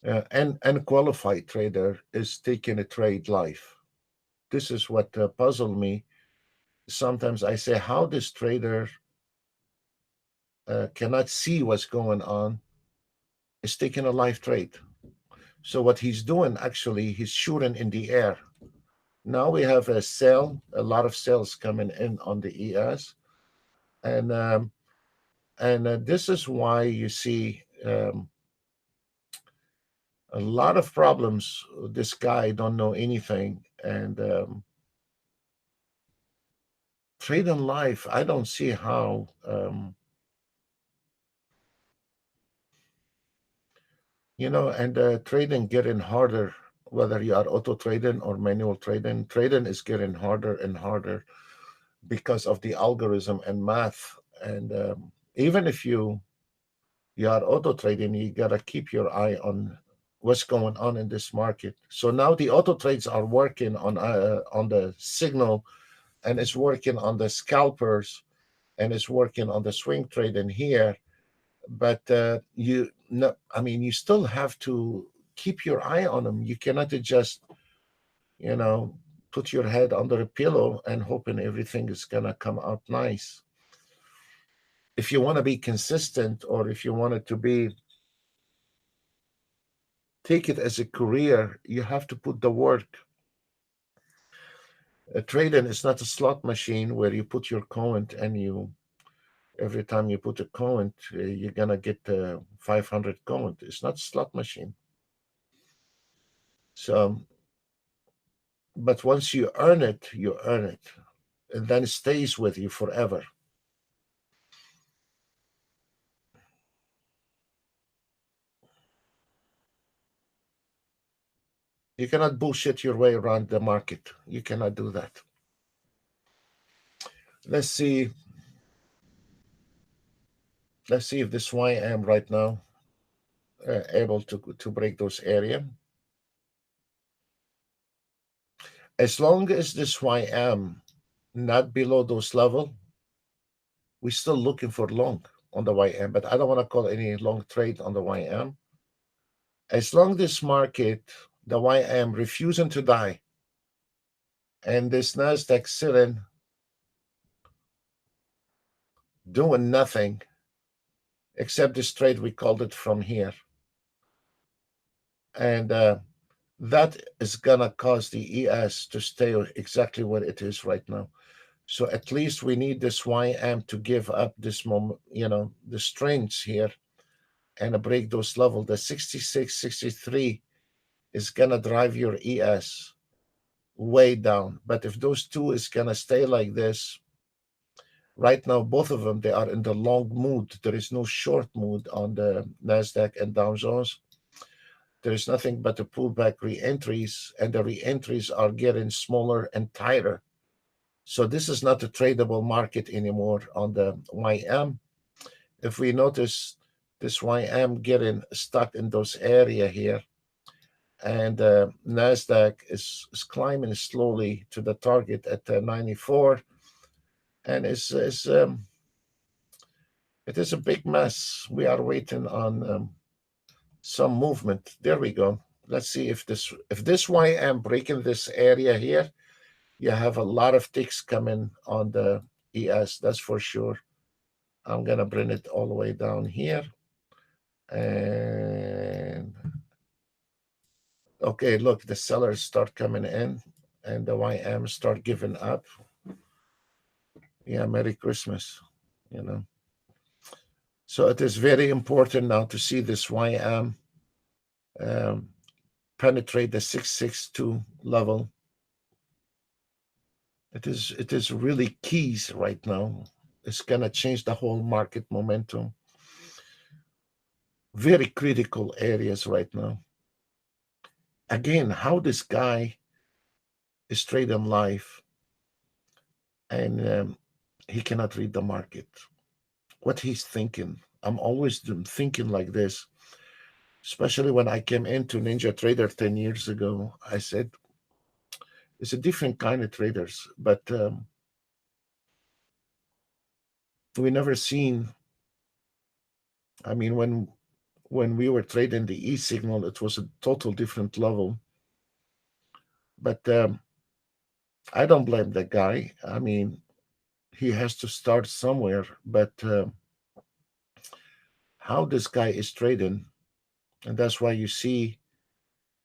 S1: and unqualified trader, is taking a trade live. This is what puzzled me. Sometimes I say, how this trader cannot see what's going on, is taking a live trade. So what he's doing, actually, he's shooting in the air. Now we have a sell, a lot of sales coming in on the ES, and this is why you see a lot of problems. This guy don't know anything, and trade in life, I don't see how. And trading getting harder, whether you are auto trading or manual trading. Trading is getting harder and harder because of the algorithm and math. And even if you are auto trading, you gotta keep your eye on what's going on in this market. So now the auto trades are working on the signal, and it's working on the scalpers, and it's working on the swing trading here. But you still have to keep your eye on them. You cannot just put your head under a pillow and hoping everything is gonna come out nice. If you want to be consistent, or if you want it to be, take it as a career, you have to put the work. Trading is not a slot machine where you put your coin, and every time you put a coin, you're gonna get 500 coin. It's not a slot machine. So, but once you earn it, you earn it, and then it stays with you forever. You cannot bullshit your way around the market. You cannot do that. Let's see. Let's see if this YM right now able to break those area. As long as this YM not below those level, we're still looking for long on the YM, but I don't want to call any long trade on the YM. As long as this market, the YM refusing to die, and this Nasdaq sitting doing nothing except this trade we called it from here, and that is gonna cause the ES to stay exactly where it is right now. So at least we need this YM to give up this moment, the strengths here, and break those levels. The 66, 63 is gonna drive your ES way down. But if those two is gonna stay like this, right now both of them, they are in the long mood. There is no short mood on the Nasdaq and Dow Jones. There is nothing but the pullback re-entries, and the re-entries are getting smaller and tighter. So this is not a tradable market anymore on the YM. If we notice this YM getting stuck in those area here, and Nasdaq is climbing slowly to the target at 94, and it is a big mess. We are waiting on some movement. There we go. Let's see if this YM breaking this area here, you have a lot of ticks coming on the ES. That's for sure. I'm gonna bring it all the way down here, and okay, look, the sellers start coming in, and the YM start giving up. Yeah, Merry Christmas, you know. So it is very important now to see this YM penetrate the 662 level. It is really keys right now. It's gonna change the whole market momentum. Very critical areas right now. Again, how this guy is trading live, and he cannot read the market. What he's thinking. I'm always thinking like this, especially when I came into Ninja Trader 10 years ago. I said, it's a different kind of traders, but we never seen. I mean, when we were trading the E signal, it was a total different level. But I don't blame the guy. I mean, he has to start somewhere. But how this guy is trading, and that's why you see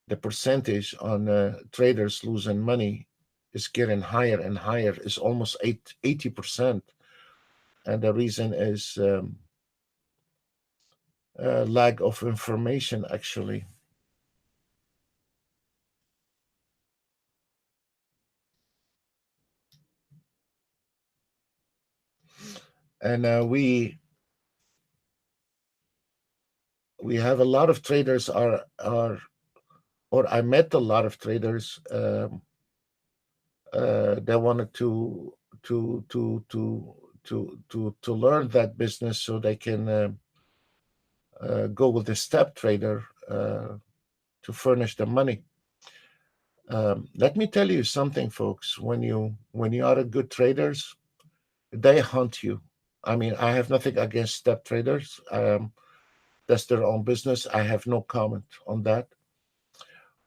S1: the percentage on traders losing money is getting higher and higher. It's almost 80%. And the reason is lack of information, actually. And we have a lot of traders or I met a lot of traders that wanted to learn that business so they can go with the step trader to furnish the money. Let me tell you something, folks. When you are a good traders, they hunt you. I mean, I have nothing against step traders. That's their own business. I have no comment on that.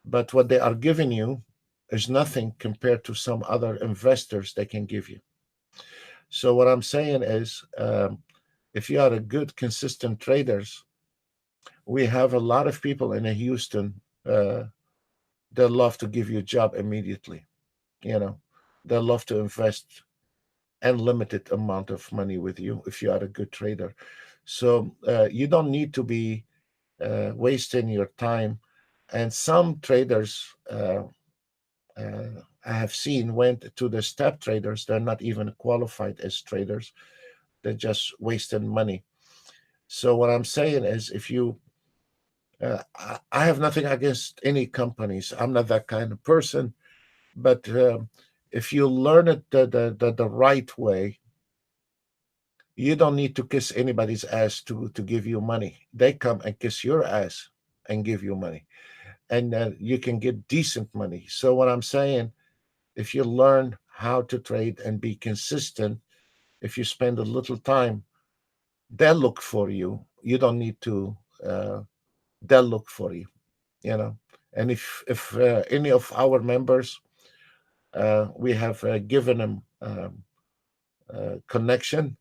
S1: But what they are giving you is nothing compared to some other investors they can give you. So what I'm saying is, if you are a good, consistent traders, we have a lot of people in Houston. They love to give you a job immediately. They love to invest unlimited amount of money with you if you are a good trader. So you don't need to be wasting your time. And some traders I have seen went to the step traders. They're not even qualified as traders. They're just wasting money. So what I'm saying is, if you, I have nothing against any companies. I'm not that kind of person. But if you learn it the right way, you don't need to kiss anybody's ass to give you money. They come and kiss your ass and give you money, and you can get decent money. So what I'm saying, if you learn how to trade and be consistent, if you spend a little time, they'll look for you. You don't need to. They'll look for you. And if any of our members, we have given them connection.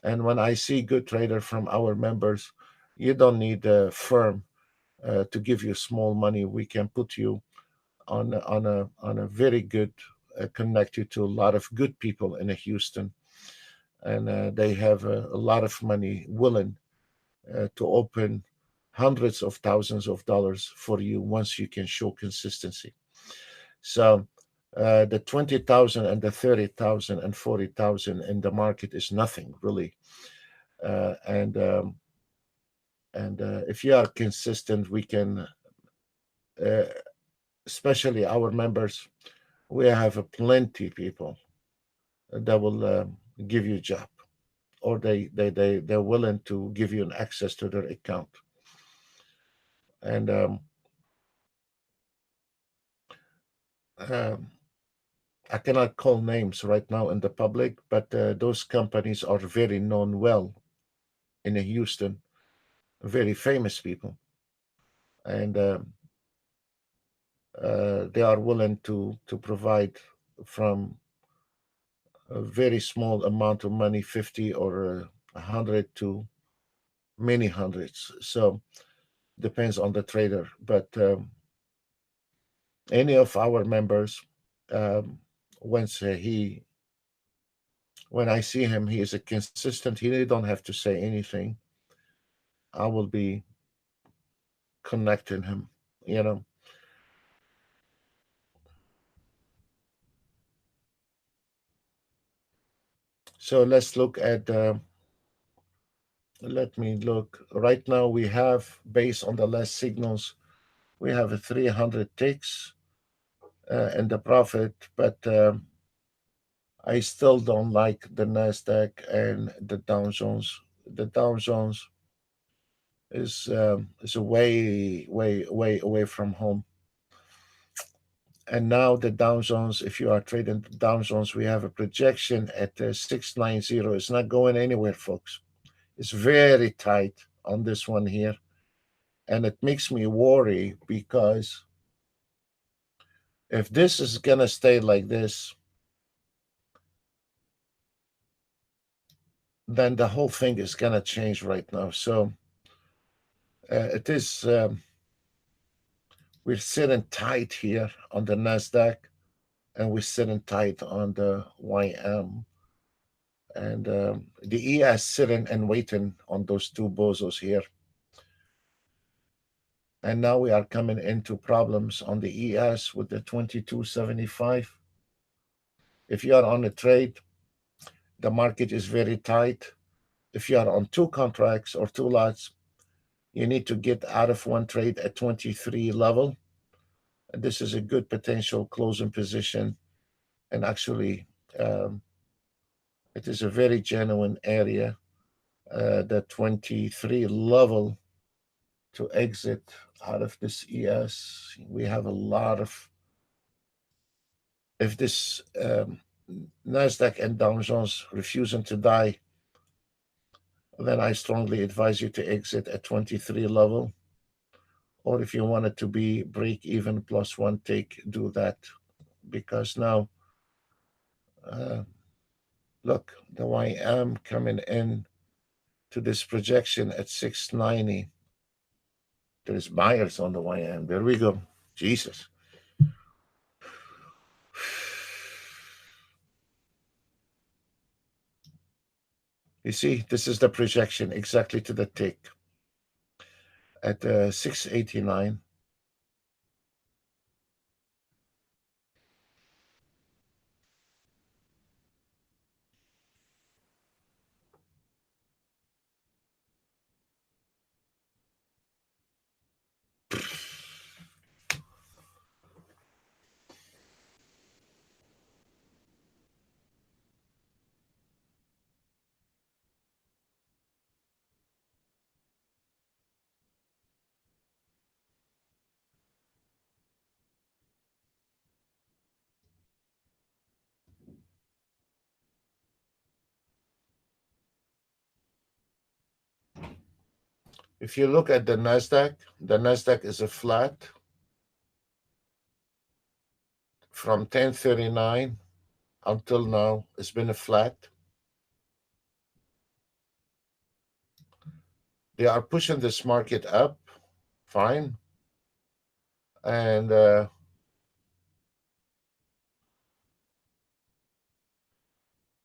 S1: And when I see good trader from our members, you don't need a firm to give you small money. We can put you on a very good, connected to a lot of good people in Houston, and they have a lot of money willing to open hundreds of thousands of dollars for you once you can show consistency. So the 20,000 and the 30,000 and 40,000 in the market is nothing really. Uh, and um, and if you are consistent, we can, uh, especially our members, we have plenty people that will give you a job, or they're willing to give you an access to their account. And um, I cannot call names right now in the public, but those companies are very known well in Houston, very famous people, and they are willing to provide from a very small amount of money, 50 or 100 to many hundreds. So depends on the trader, but any of our members, um, once when I see him, he is a consistent. He don't have to say anything. I will be connecting him. You know. So let's look at. Let me look. Right now we have, based on the last signals, we have a 300 ticks in the profit, but I still don't like the Nasdaq and the Dow Jones. The Dow Jones is a way away from home. And now the Dow Jones, if you are trading the Dow Jones, we have a projection at 690. It's not going anywhere, folks. It's very tight on this one here, and it makes me worry because if this is gonna stay like this, then the whole thing is gonna change right now. So it is. We're sitting tight here on the Nasdaq, and we're sitting tight on the YM, and the ES sitting and waiting on those two bozos here. And now we are coming into problems on the ES with the 2275. If you are on a trade, the market is very tight. If you are on two contracts or two lots, you need to get out of one trade at 23 level. And this is a good potential closing position. And actually, um, it is a very genuine area. The 23 level to exit out of this ES. We have a lot of, if this NASDAQ and Dow Jones refusing to die, then I strongly advise you to exit at 23 level. Or if you want it to be break even plus one take, do that. Because now, uh, look, the YM coming in to this projection at 690. There's buyers on the YM. There we go. Jesus. You see, this is the projection exactly to the tick at 689. If you look at the NASDAQ is a flat from 1039 until now. It's been a flat. They are pushing this market up, fine. And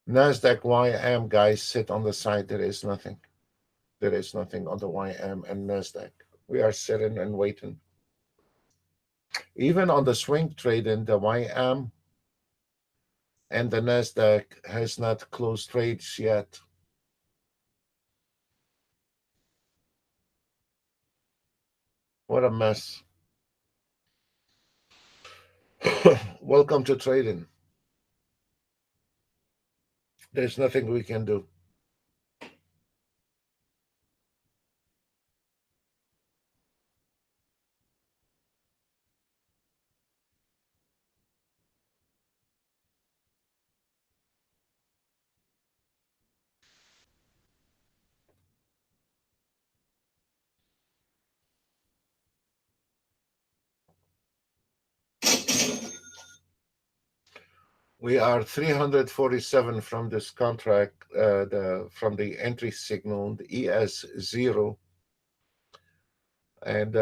S1: Nasdaq YM, guys, sit on the side. There is nothing. There is nothing on the YM and Nasdaq. We are sitting and waiting. Even on the swing trading, the YM and the Nasdaq has not closed trades yet. What a mess. Welcome to trading. There's nothing we can do. We are 347 from this contract, from the entry signal, the ES0, and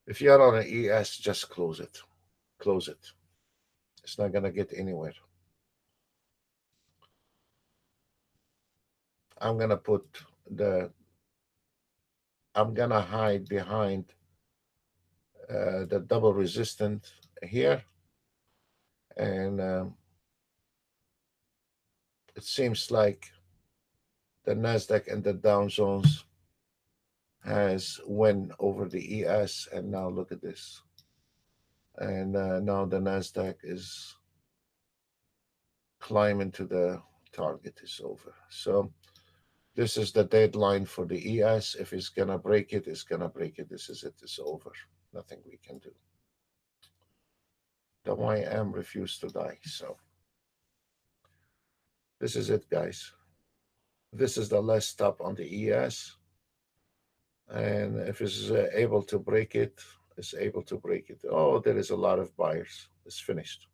S1: if you're on an ES, just close it. Close it. It's not gonna get anywhere. I'm gonna put the. I'm gonna hide behind the double resistant here, and it seems like the Nasdaq and the Dow Jones has win over the ES, and now look at this. And now the Nasdaq is climbing to the target. Is over. So this is the deadline for the ES. If it's gonna break it, it's gonna break it. This is it. It's over. Nothing we can do. The YM refused to die. So this is it, guys. This is the last stop on the ES. And if it's able to break it, it's able to break it. Oh, there is a lot of buyers. It's finished.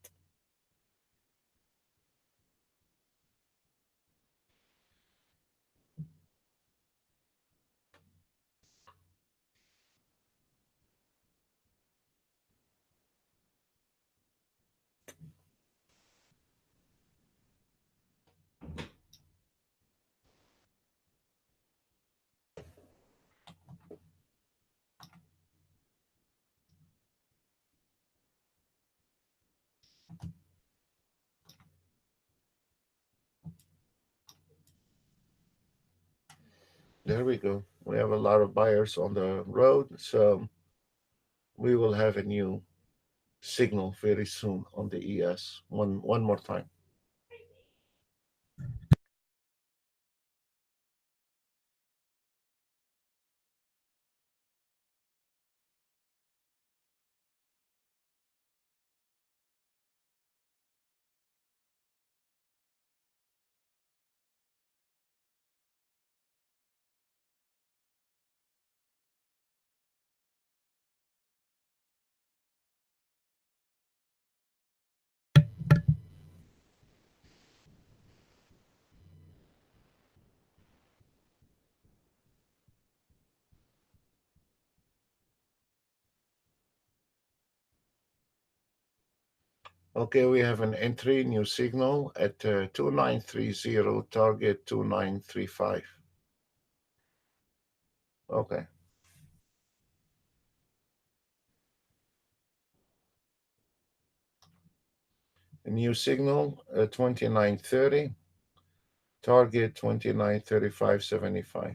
S1: There we go. We have a lot of buyers on the road. So we will have a new signal very soon on the ES. One more time. Okay, we have an entry, new signal at 2930, target 2935. Okay. A new signal, 2930, target 2935.75.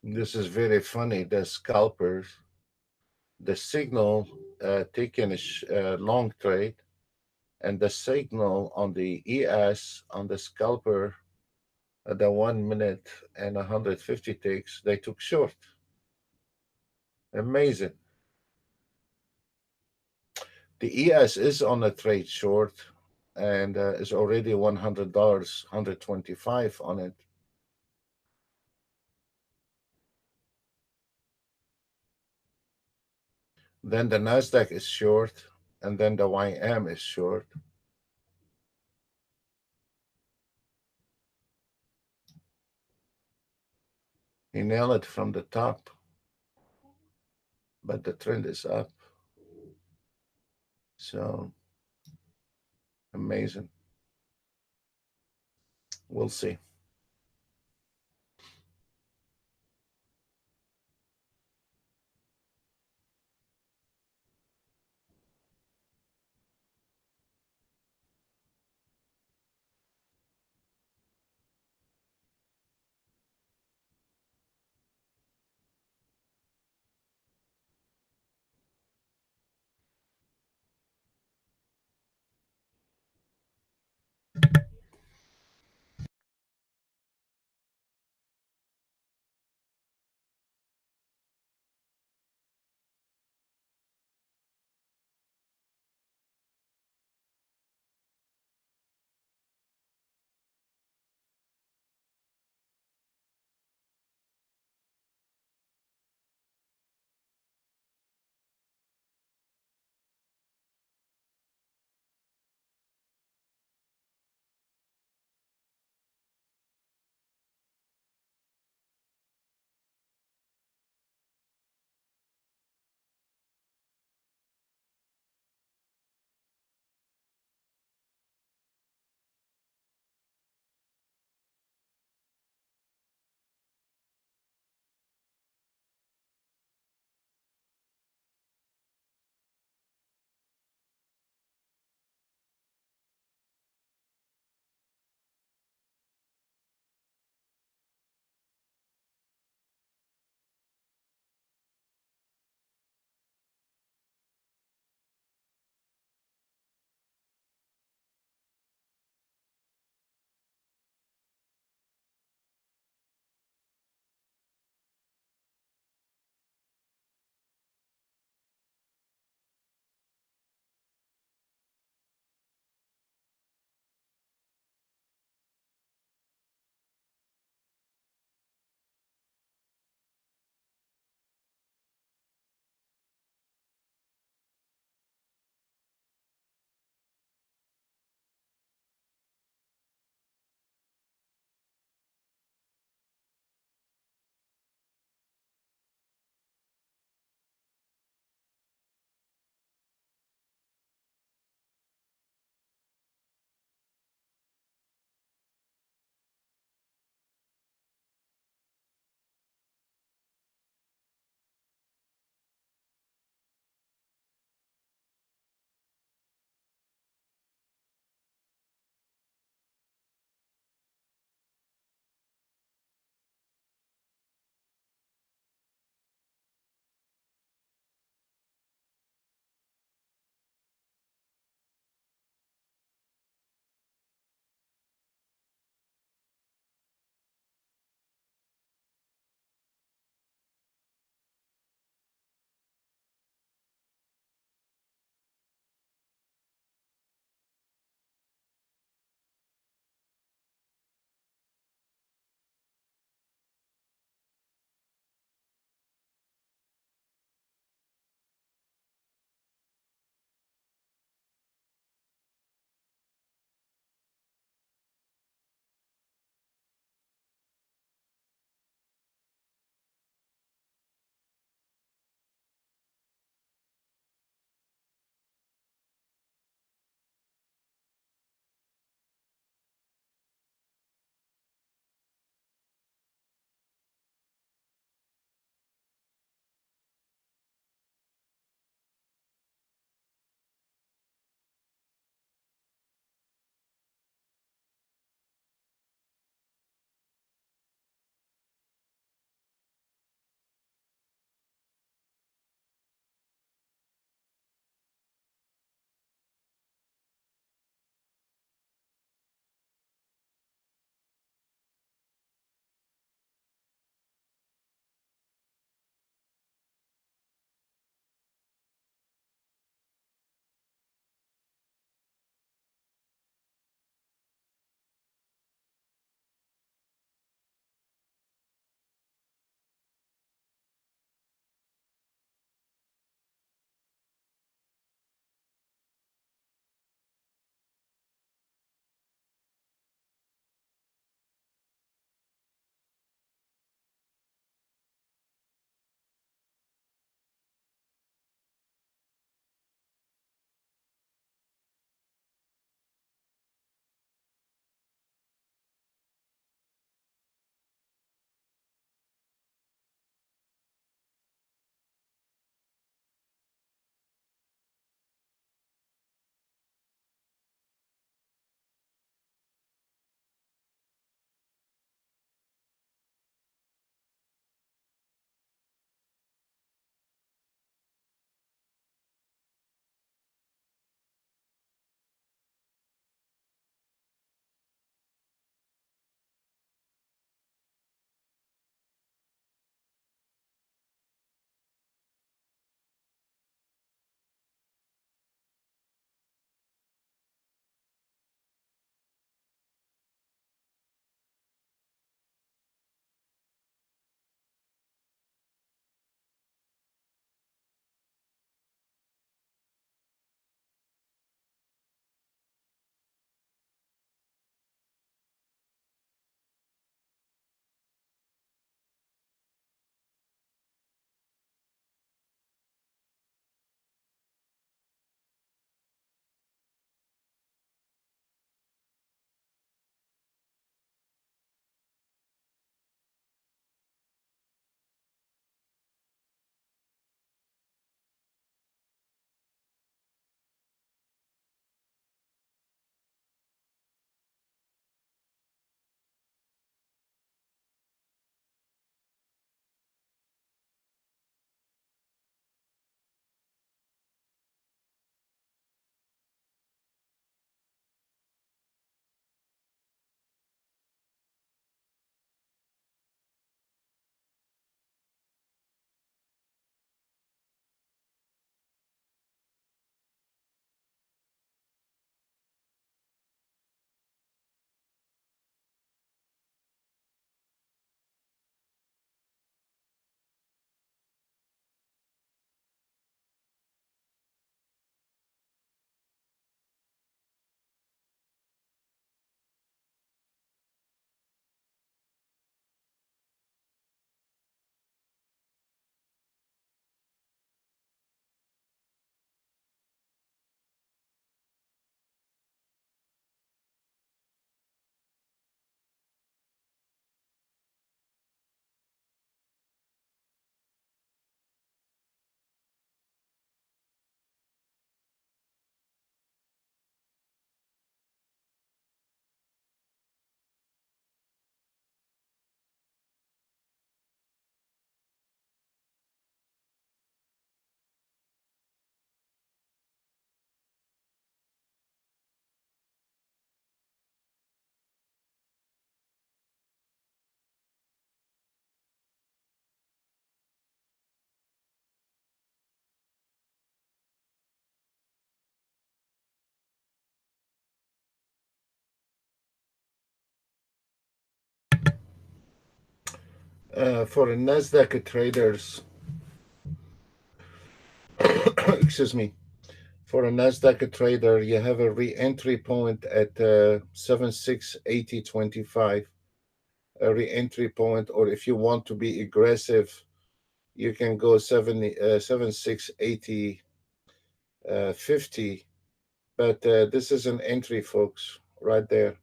S1: This is very funny. The scalpers, the signal taken is long trade, and the signal on the ES on the scalper, the 1 minute and 150 ticks, they took short. Amazing. The ES is on a trade short and is already $100, 125 on it. Then the Nasdaq is short, and then the YM is short. He nailed it from the top, but the trend is up. So amazing. We'll see. For Nasdaq traders, excuse me, for a Nasdaq trader, you have a re-entry point at 7680.25, a re-entry point, or if you want to be aggressive, you can go 7680 50. But this is an entry, folks, right there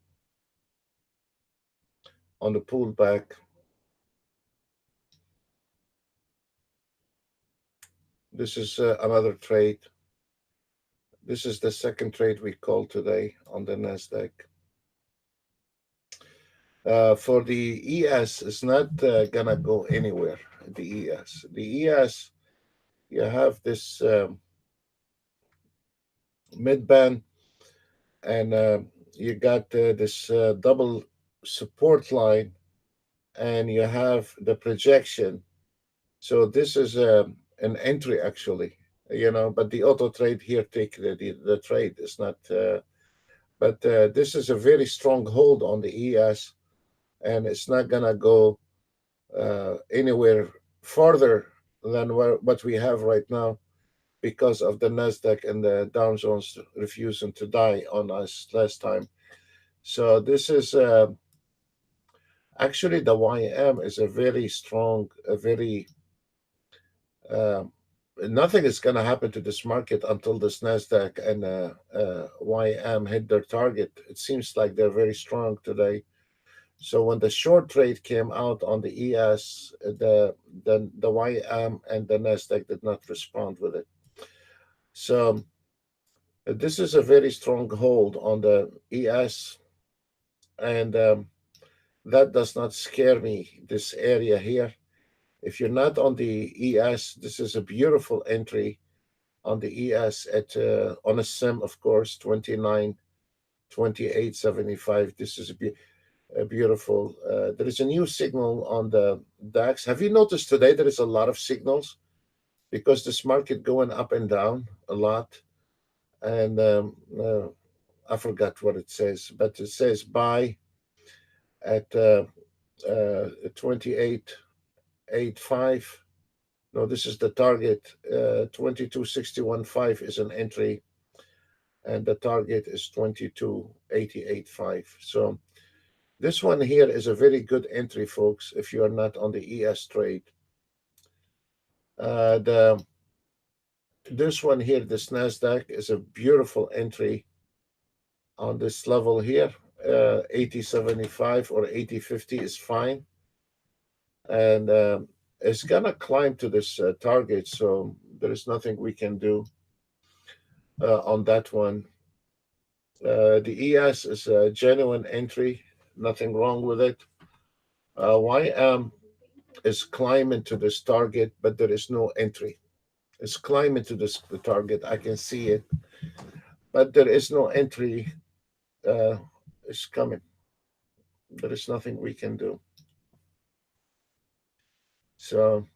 S1: on the pullback. This is another trade. This is the second trade we called today on the Nasdaq. For the ES, it's not gonna go anywhere. The ES, you have this mid band, and you got this double support line, and you have the projection. So this is an entry actually, but the auto trade here take the trade. It's not, but this is a very strong hold on the ES, and it's not gonna go anywhere farther than what we have right now because of the Nasdaq and the Dow Jones refusing to die on us last time. So this is actually the YM is a very strong, a very uh, nothing is going to happen to this market until this Nasdaq and YM hit their target. It seems like they're very strong today. So when the short trade came out on the ES, the YM and the Nasdaq did not respond with it. So this is a very strong hold on the ES, and that does not scare me. This area here, if you're not on the ES, this is a beautiful entry on the ES at on a sim, of course, 29.2875. This is a beautiful. There is a new signal on the DAX. Have you noticed today there is a lot of signals because this market going up and down a lot? And I forgot what it says, but it says buy at 28.85. No, this is the target. 22.61.5 is an entry, and the target is 22.88.5. So this one here is a very good entry, folks, if you are not on the ES trade. The This one here, this Nasdaq, is a beautiful entry on this level here. 80.75 or 80.50 is fine, and it's gonna climb to this target, so there is nothing we can do on that one. The ES is a genuine entry, nothing wrong with it. YM is climbing to this target, but there is no entry. It's climbing to the target. I can see it, but there is no entry. It's coming. There is nothing we can do. So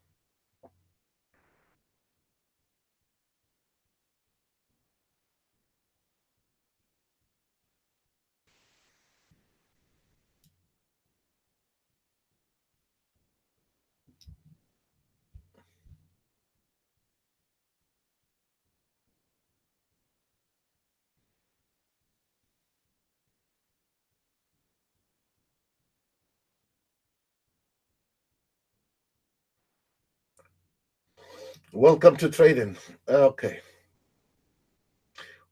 S1: welcome to trading. Okay.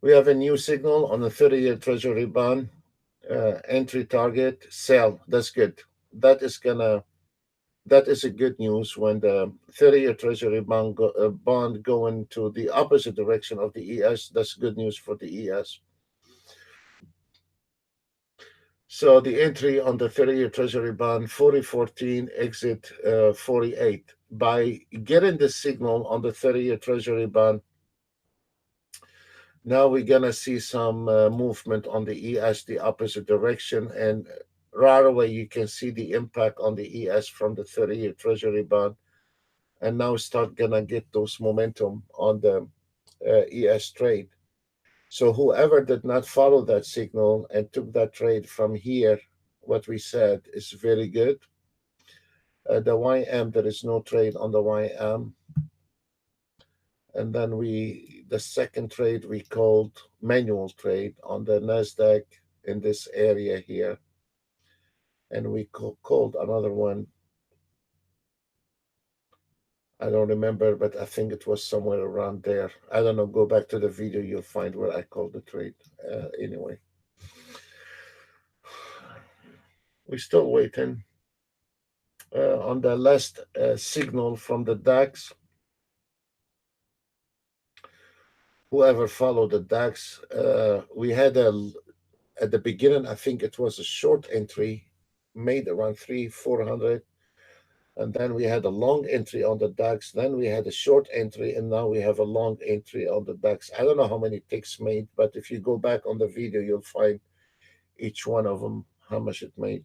S1: We have a new signal on the 30-year Treasury bond. Entry target, sell. That's good. That is gonna. That is a good news when the 30-year Treasury bond going to the opposite direction of the ES. That's good news for the ES. So the entry on the 30-year Treasury bond 4014 exit 48. By getting the signal on the 30-year Treasury bond, now we're gonna see some movement on the ES, the opposite direction, and right away you can see the impact on the ES from the 30-year Treasury bond, and now start gonna get those momentum on the ES trade. So whoever did not follow that signal and took that trade from here, what we said is very good. The YM, there is no trade on the YM. And then the second trade we called manual trade on the NASDAQ in this area here. And we called another one. I don't remember, but I think it was somewhere around there. I don't know. Go back to the video. You'll find where I called the trade. Anyway, we're still waiting on the last signal from the DAX. Whoever followed the DAX, we had at the beginning, I think it was a short entry made around 400. And then we had a long entry on the DAX. Then we had a short entry, and now we have a long entry on the DAX. I don't know how many ticks made, but if you go back on the video, you'll find each one of them, how much it made.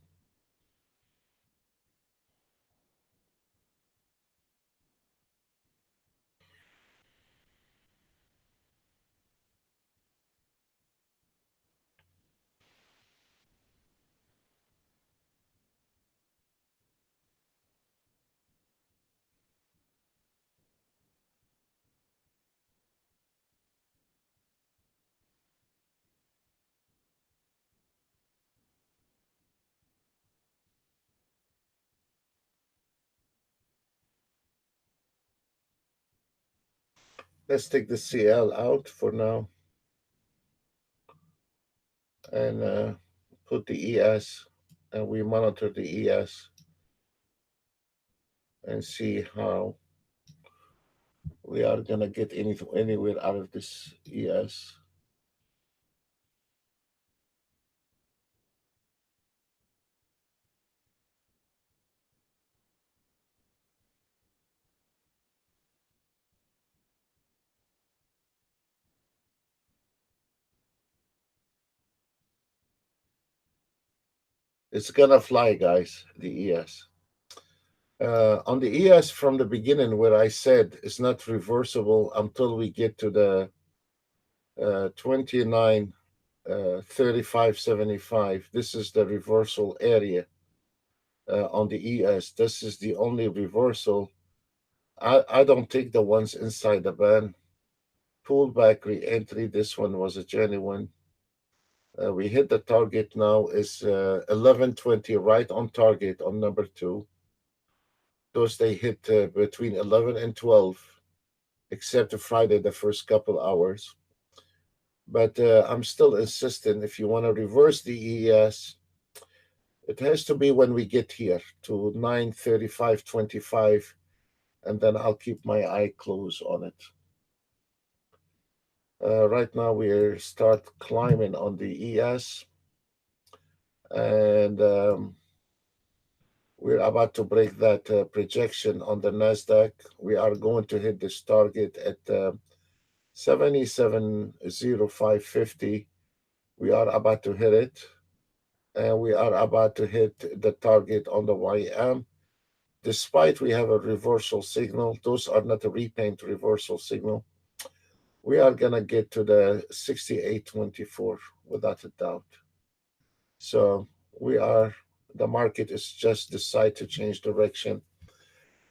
S1: Let's take the CL out for now and put the ES, and we monitor the ES and see how we are going to get anywhere out of this ES. It's going to fly, guys, the ES. On the ES from the beginning, where I said it's not reversible until we get to the 29 35.75. This is the reversal area on the ES. This is the only reversal. I don't take the ones inside the band. Pullback re-entry. This one was a genuine. We hit the target now is 11.20, right on target on number 2. Those they hit between 11 and 12, except Friday, the first couple hours. But I'm still insistent, if you want to reverse the ES, it has to be when we get here to 9:35.25, and then I'll keep my eye closed on it. Right now we start climbing on the ES, and we're about to break that projection on the NASDAQ. We are going to hit this target at 77.0550. We are about to hit it, and we are about to hit the target on the YM. Despite we have a reversal signal, those are not a repaint reversal signal. We are going to get to the 68.24 without a doubt. So the market is just decide to change direction,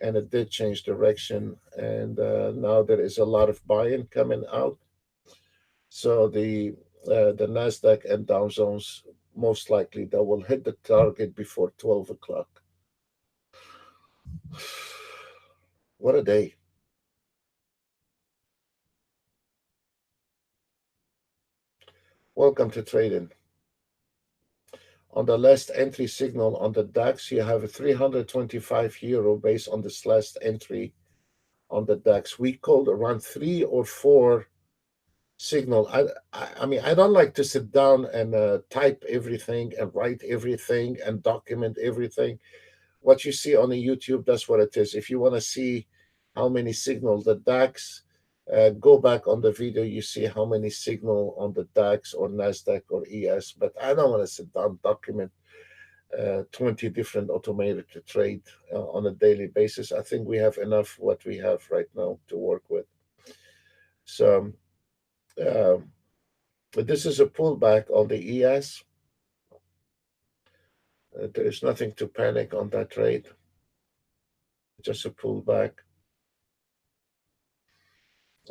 S1: and it did change direction. And now there is a lot of buying coming out. So the NASDAQ and Dow Jones, most likely they will hit the target before 12 o'clock. What a day. Welcome to trading. On the last entry signal on the DAX, you have a 325 euro based on this last entry on the DAX. We called around 3 or 4 signal. I mean, I don't like to sit down and type everything and write everything and document everything. What you see on the YouTube, that's what it is. If you want to see how many signals the DAX, go back on the video, you see how many signal on the DAX or NASDAQ or ES, but I don't want to sit down, document 20 different automated to trade on a daily basis. I think we have enough what we have right now to work with. So but this is a pullback on the ES. There is nothing to panic on that trade. just a pullback.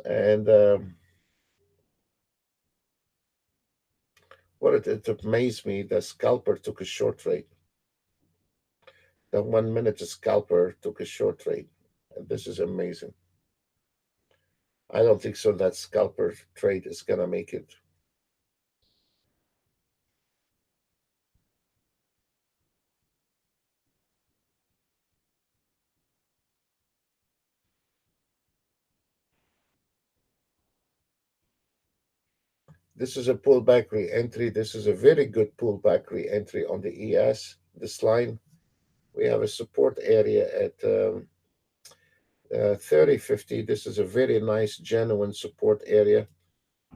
S1: And what it amazed me, the scalper took a short trade. The 1 minute scalper took a short trade. And this is amazing. I don't think so that scalper trade is gonna make it. This is a pullback re-entry. This is a very good pullback re-entry on the ES. This line, we have a support area at 30.50. This is a very nice, genuine support area.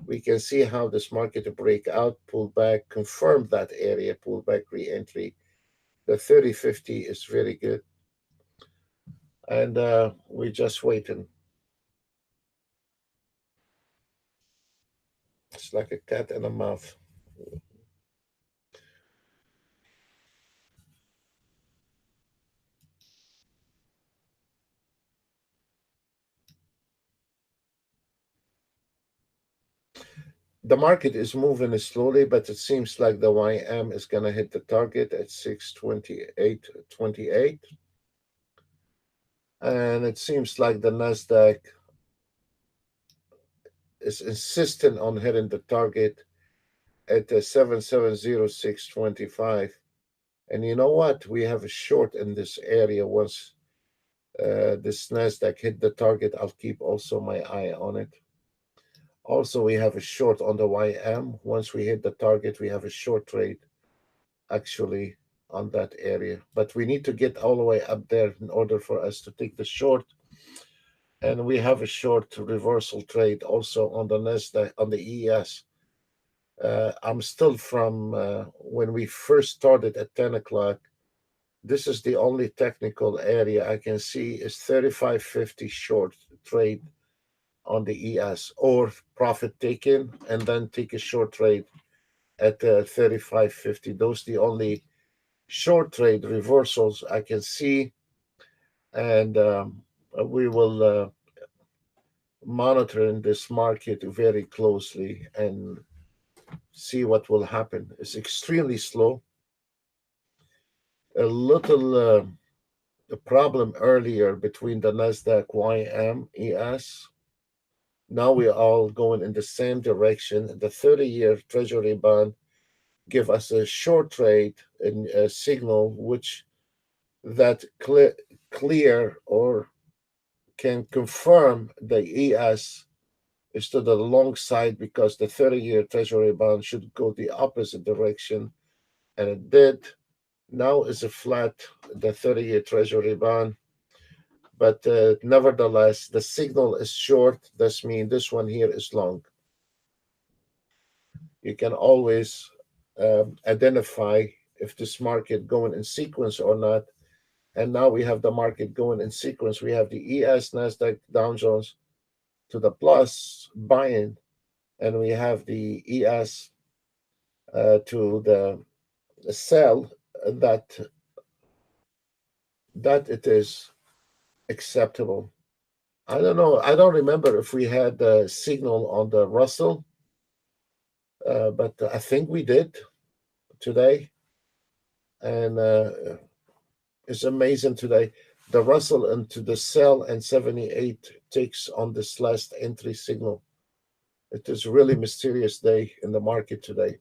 S1: We can see how this market break out, pull back, confirm that area, pull back re-entry. The 30.50 is very good. And we're just waiting. It's like a cat in a mouth. The market is moving slowly, but it seems like the YM is going to hit the target at 628.28. And it seems like the NASDAQ is insistent on hitting the target at 7706.25. And you know what? We have a short in this area. Once this NASDAQ hit the target, I'll keep also my eye on it. Also, we have a short on the YM. Once we hit the target, we have a short trade actually on that area. But we need to get all the way up there in order for us to take the short. And we have a short reversal trade also on the NASDAQ, on the ES. I'm still from when we first started at 10 o'clock. This is the only technical area I can see is 35.50 short trade on the ES, or profit taken and then take a short trade at 35.50. Those are the only short trade reversals I can see. And we will monitor in this market very closely and see what will happen. It's extremely slow. A little problem earlier between the NASDAQ YM ES. Now we're all going in the same direction. The 30-year Treasury bond give us a short trade and a signal which that clear or can confirm the ES is to the long side, because the 30-year Treasury bond should go the opposite direction, and it did. Now is a flat, the 30-year Treasury bond, but nevertheless, the signal is short. This means this one here is long. You can always identify if this market going in sequence or not. And now we have the market going in sequence. We have the ES, NASDAQ, Dow Jones to the plus buying, and we have the ES to the sell. That it is acceptable. I don't know. I don't remember if we had the signal on the Russell, but I think we did today, and it's amazing today. The Russell into the sell and 78 takes on this last entry signal. It is really mysterious day in the market today.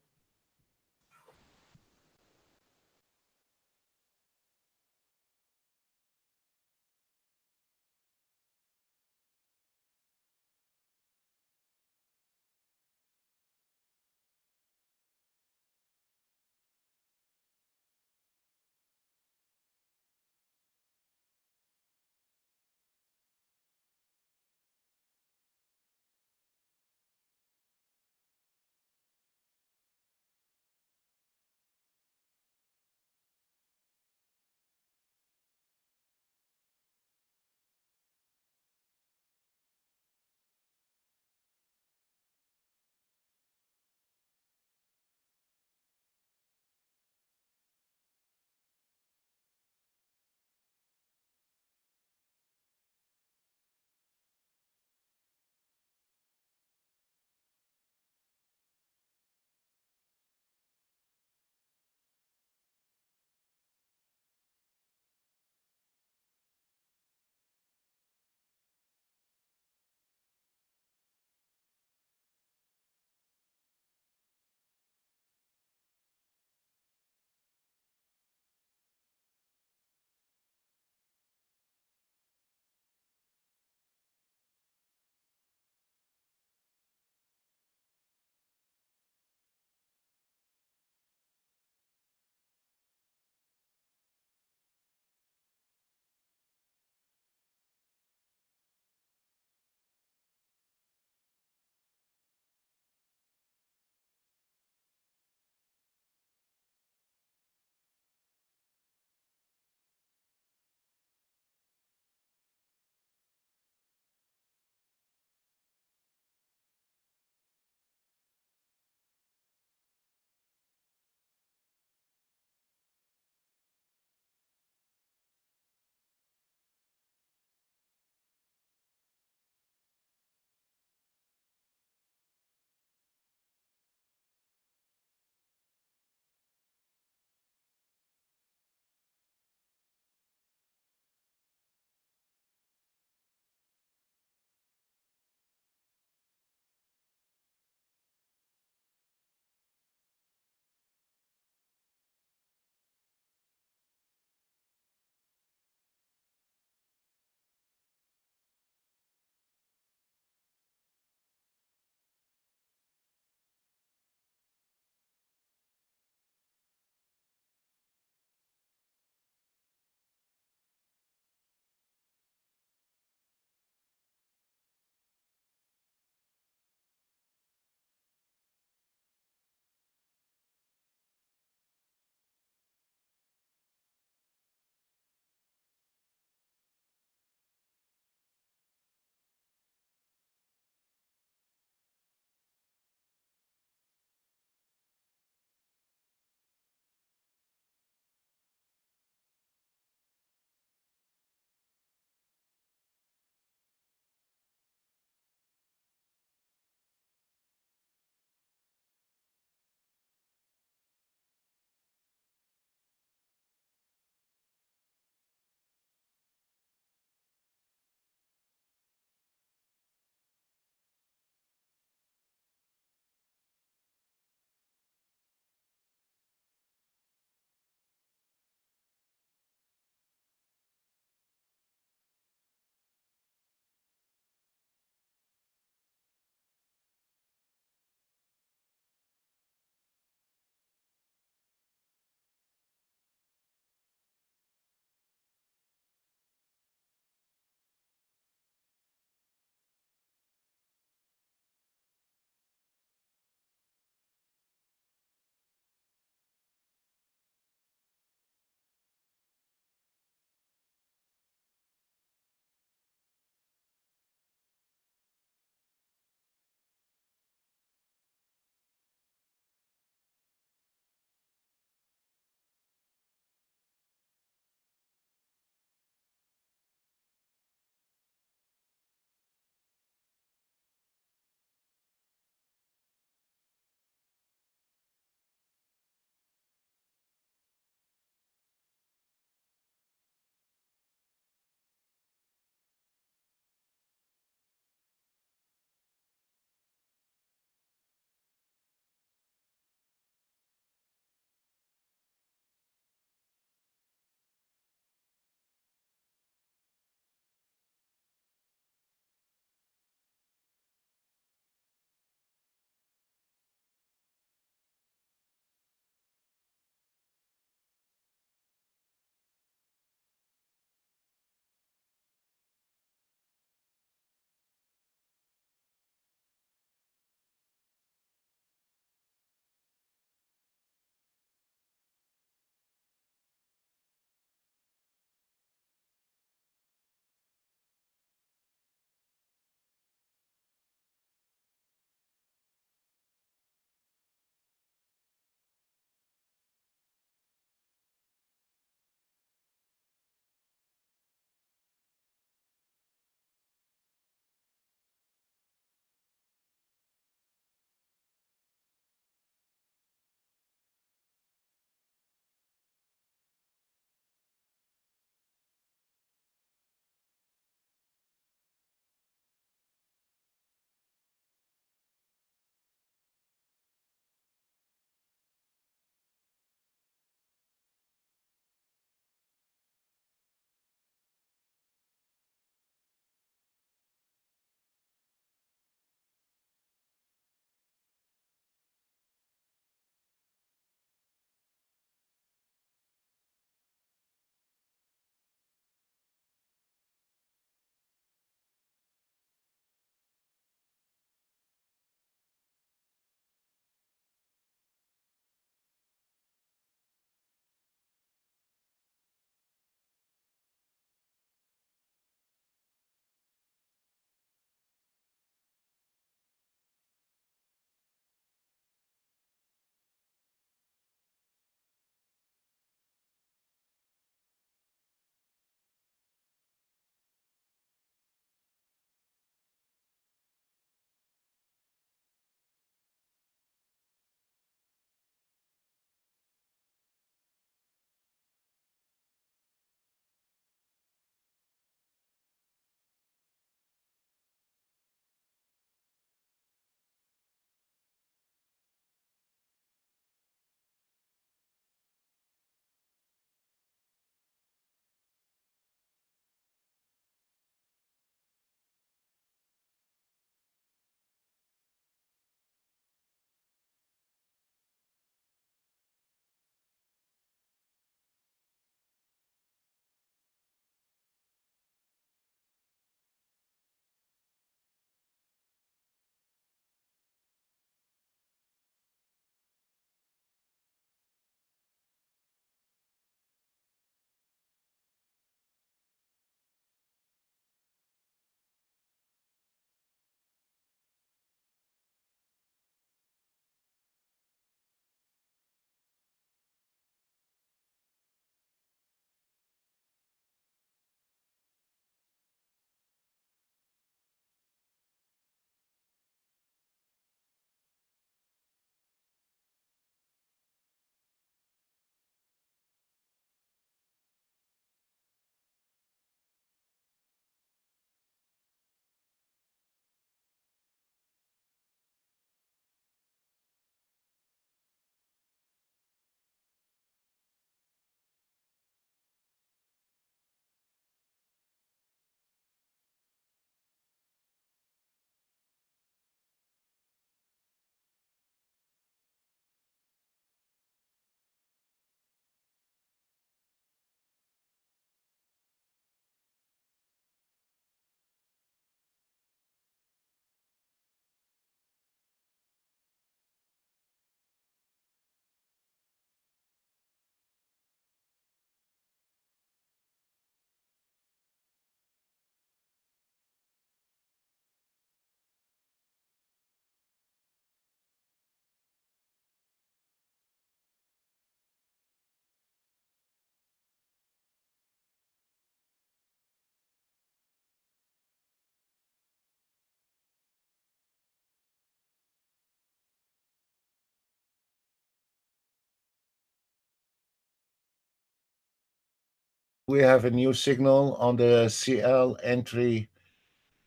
S1: We have a new signal on the CL entry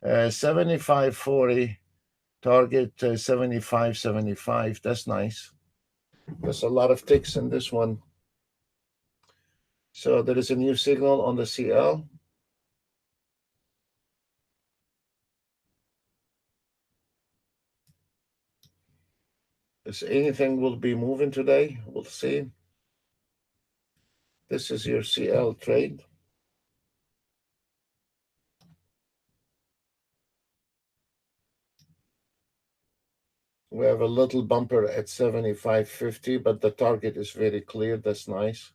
S1: 7540, target 7575. That's nice. There's a lot of ticks in this one. So there is a new signal on the CL. Is anything will be moving today? We'll see. This is your CL trade. We have a little bumper at 75.50, but the target is very clear. That's nice.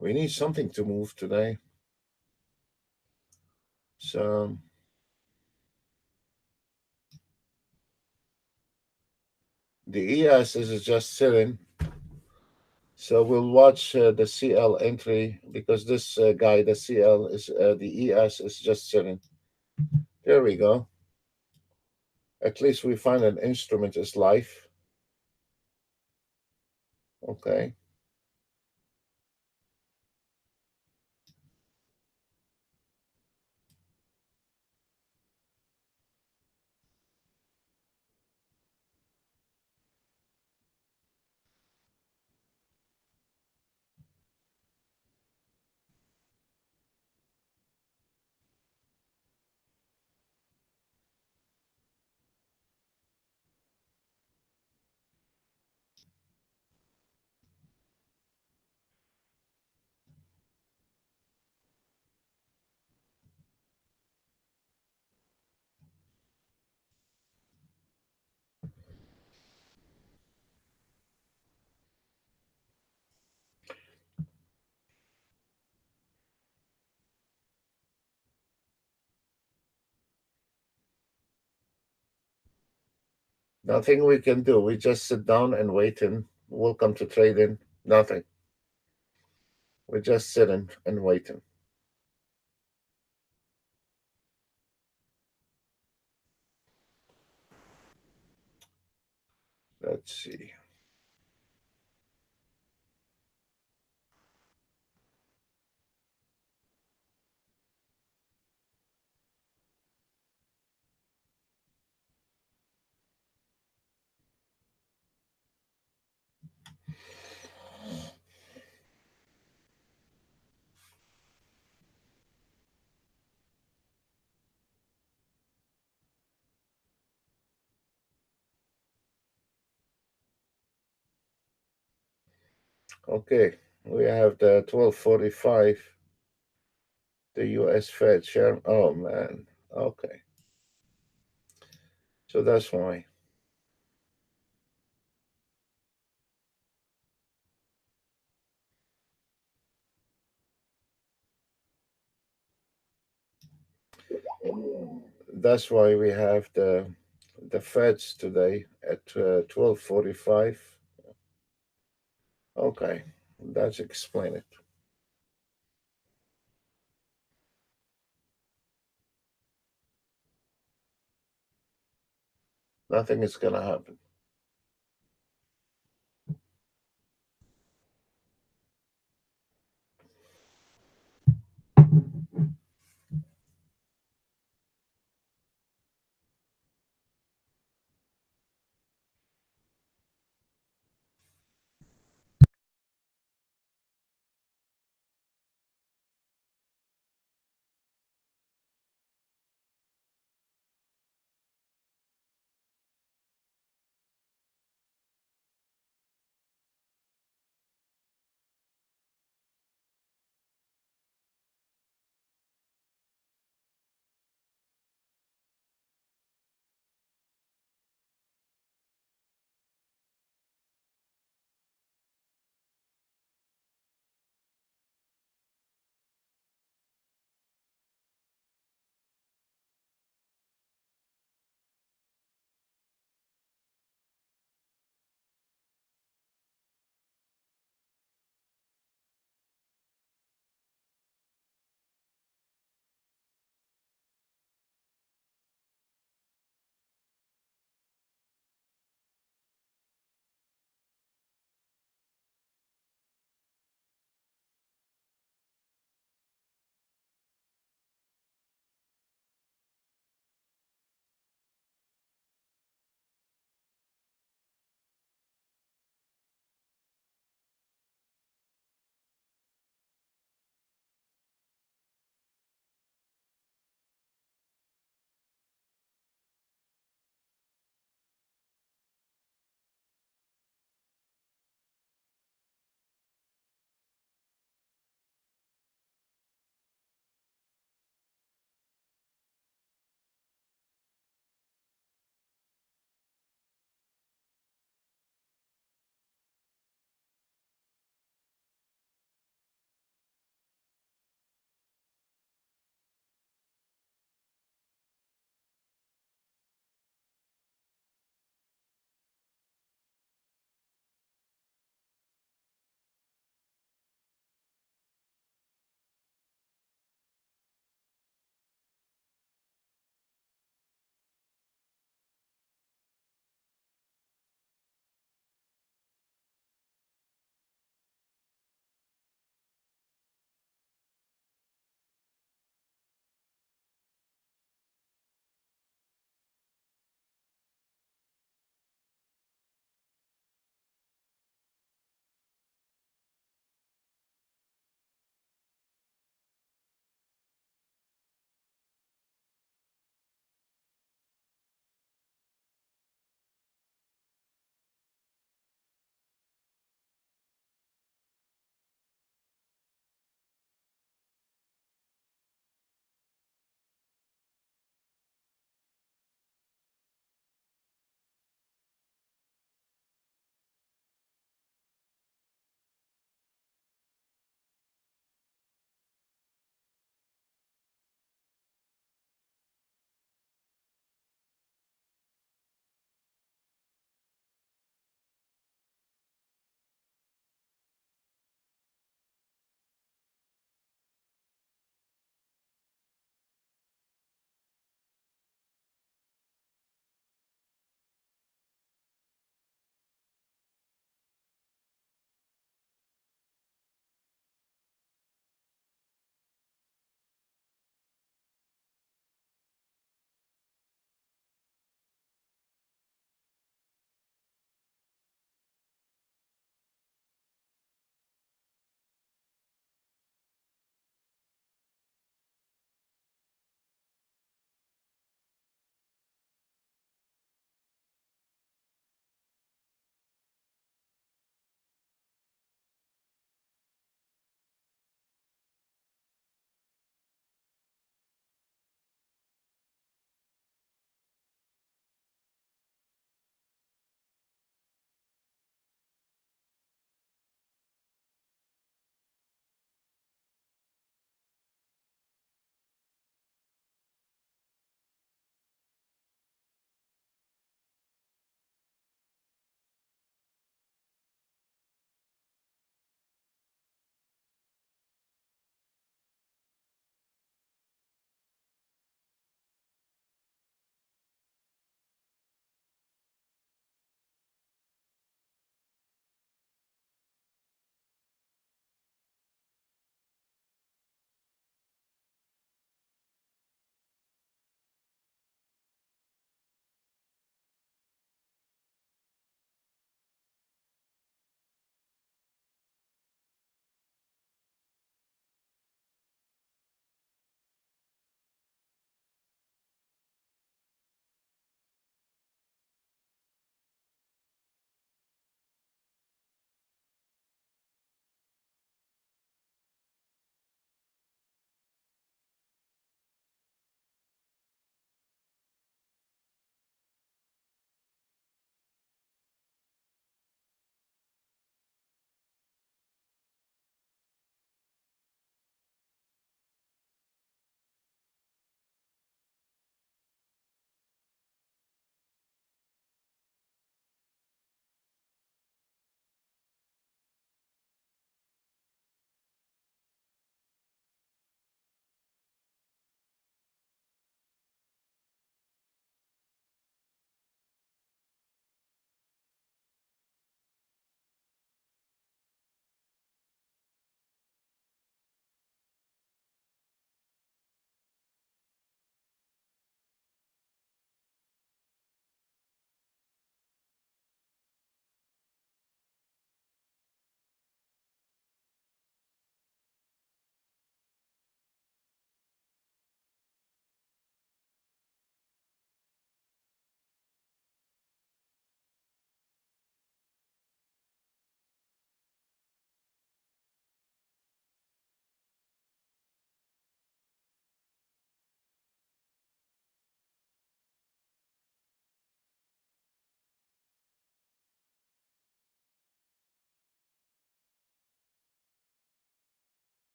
S1: We need something to move today. So the ES is just sitting. So we'll watch the CL entry because this guy, the CL, is the ES is just sitting. There we go. At least we find an instrument is live. Okay. Nothing we can do. We just sit down and wait and welcome to trading. Nothing. We're just sitting and waiting. Let's see. Okay, we have the 1245, the US Fed share. Oh man. Okay. So that's why. That's why we have the Feds today at 12:45. Okay, that's explain it. Nothing is gonna happen.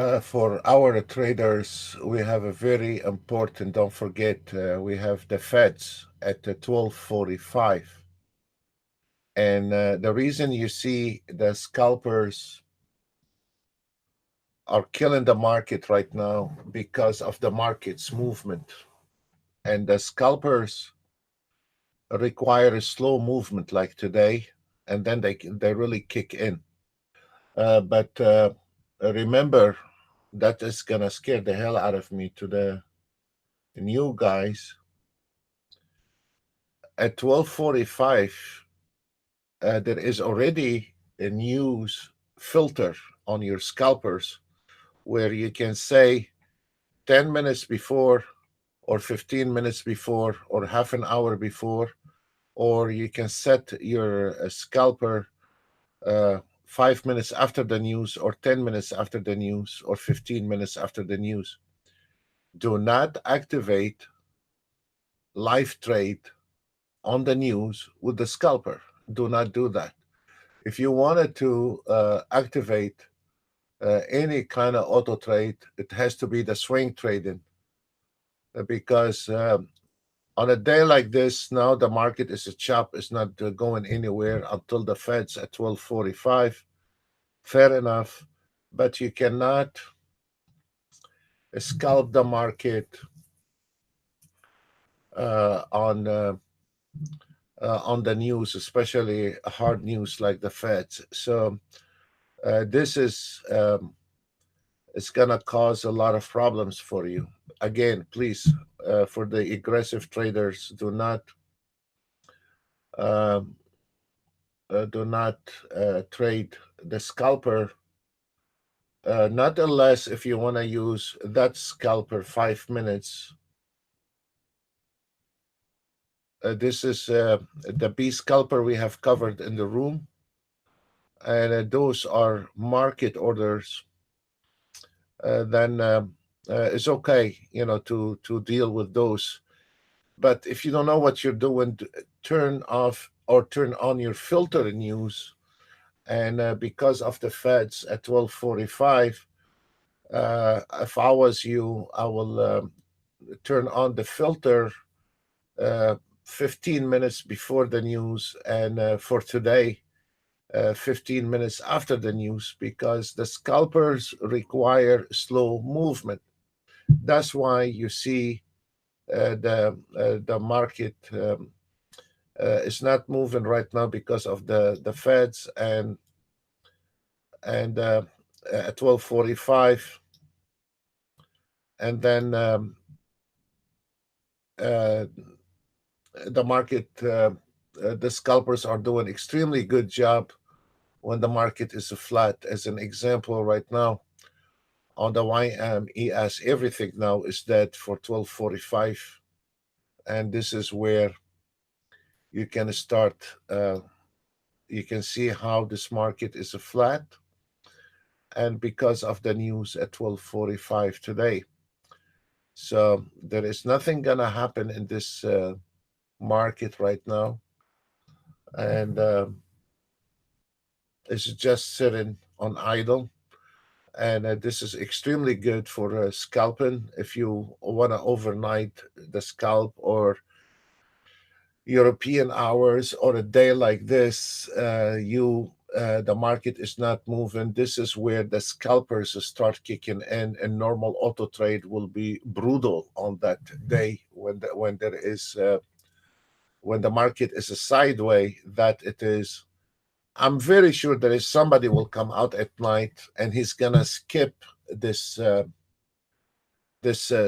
S1: For our traders, we have a very important, don't forget, we have the Feds at 12:45. And the reason you see the scalpers are killing the market right now because of the market's movement. And the scalpers require a slow movement like today, and then they really kick in. But remember, that is gonna scare the hell out of me to the new guys. At 12:45, there is already a news filter on your scalpers where you can say 10 minutes before or 15 minutes before or half an hour before, or you can set your scalper 5 minutes after the news or 10 minutes after the news or 15 minutes after the news. Do not activate live trade on the news with the scalper. Do not do that. If you wanted to activate any kind of auto trade, it has to be the swing trading because on a day like this, now the market is a chop. It's not going anywhere until the Fed's at 12:45. Fair enough, but you cannot scalp the market uh, on uh, on the news, especially hard news like the Fed's. So this is it's gonna cause a lot of problems for you. Again, please, for the aggressive traders, um, do not trade the scalper. Not unless if you want to use that scalper 5 minutes. This is the B scalper we have covered in the room, and those are market orders. Then it's okay, to deal with those. But if you don't know what you're doing, turn off or turn on your filter news. And because of the Feds at 12:45, if I was you, I will turn on the filter 15 minutes before the news, and for today, 15 minutes after the news, because the scalpers require slow movement. That's why you see the market is not moving right now because of the Feds and at 12:45, and then uh, the market, the scalpers are doing extremely good job when the market is flat. As an example, right now on the YMES, everything now is dead for 12:45, and this is where you can start. You can see how this market is flat, and because of the news at 12:45 today. So there is nothing gonna happen in this market right now, and it's just sitting on idle. And this is extremely good for scalping if you want to overnight the scalp, or European hours, or a day like this. The market is not moving. This is where the scalpers start kicking in, and normal auto trade will be brutal on that day when there is when the market is a sideway. That it is, I'm very sure there is somebody will come out at night and he's gonna skip this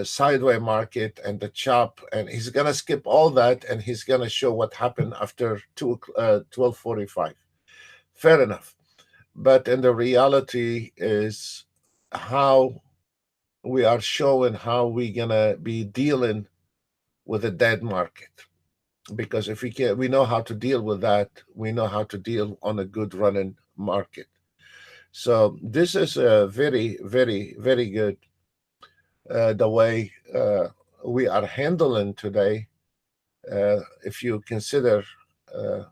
S1: sideway market and the chop, and he's gonna skip all that, and he's gonna show what happened after 12:45. Fair enough, but in the reality is how we are showing how we gonna be dealing with a dead market. Because if we know how to deal with that, we know how to deal on a good running market. So this is a very, very, very good the way we are handling today. If you consider uh,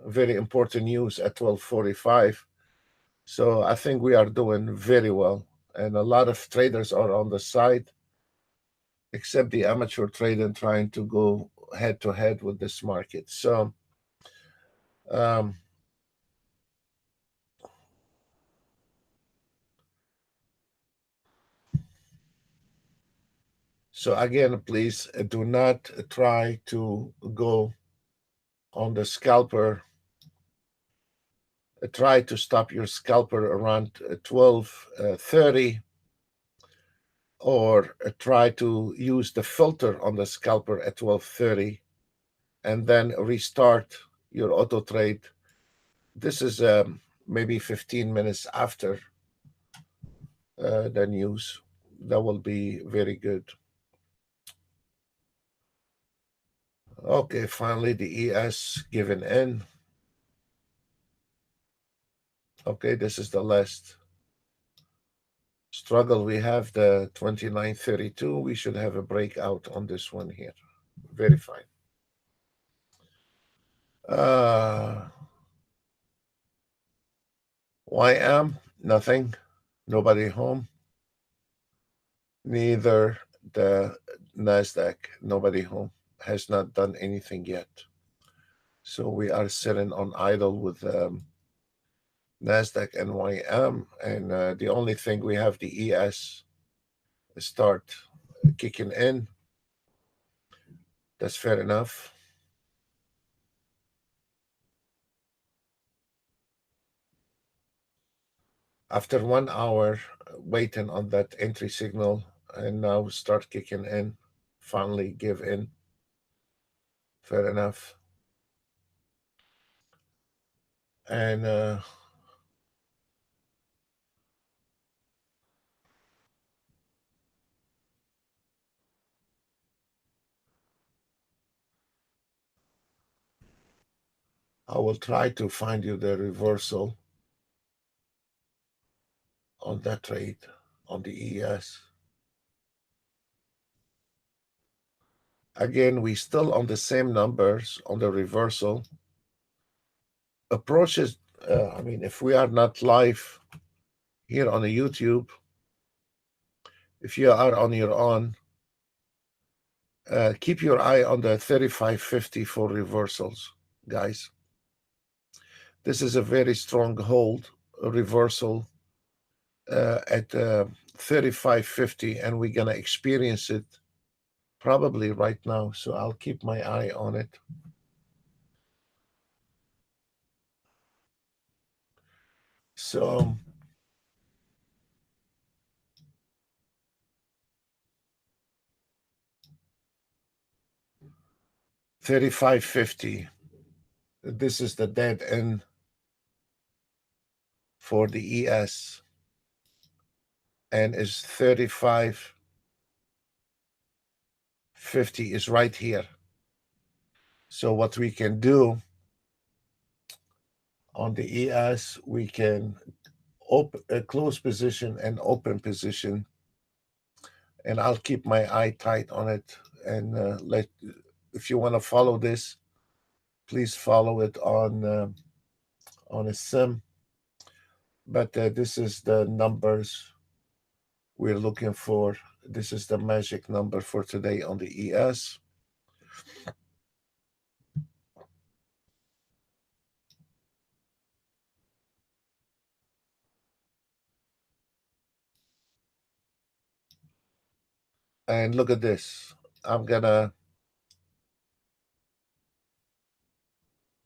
S1: very important news at 12:45, so I think we are doing very well. and a lot of traders are on the side, except the amateur trader trying to go head to head with this market. Um, so again, please do not try to go on the scalper. Try to stop your scalper around 12:30, or try to use the filter on the scalper at 12:30, and then restart your auto trade. This is maybe 15 minutes after the news. That will be very good. Okay, finally the ES given in. Okay, this is the last struggle we have, the 29.32. We should have a breakout on this one here. Very fine. YM, nothing. Nobody home. Neither the NASDAQ, nobody home. Has not done anything yet. So we are sitting on idle with NASDAQ and YM. And the only thing we have, the ES start kicking in. That's fair enough. After 1 hour waiting on that entry signal, and now start kicking in, finally give in. Fair enough. And I will try to find you the reversal on that trade on the ES. Again, we still on the same numbers on the reversal. Approaches, I mean, if we are not live here on the YouTube, if you are on your own, keep your eye on the 35.50 for reversals, guys. This is a very strong hold, a reversal at 35.50, and we're going to experience it probably right now. So I'll keep my eye on it. So 35.50. This is the dead end for the ES, and is 35.50 is right here. So what we can do on the ES, we can open a close position and open position, and I'll keep my eye tight on it. And if you want to follow this, please follow it on a sim. But this is the numbers we're looking for. This is the magic number for today on the ES. And look at this. I'm gonna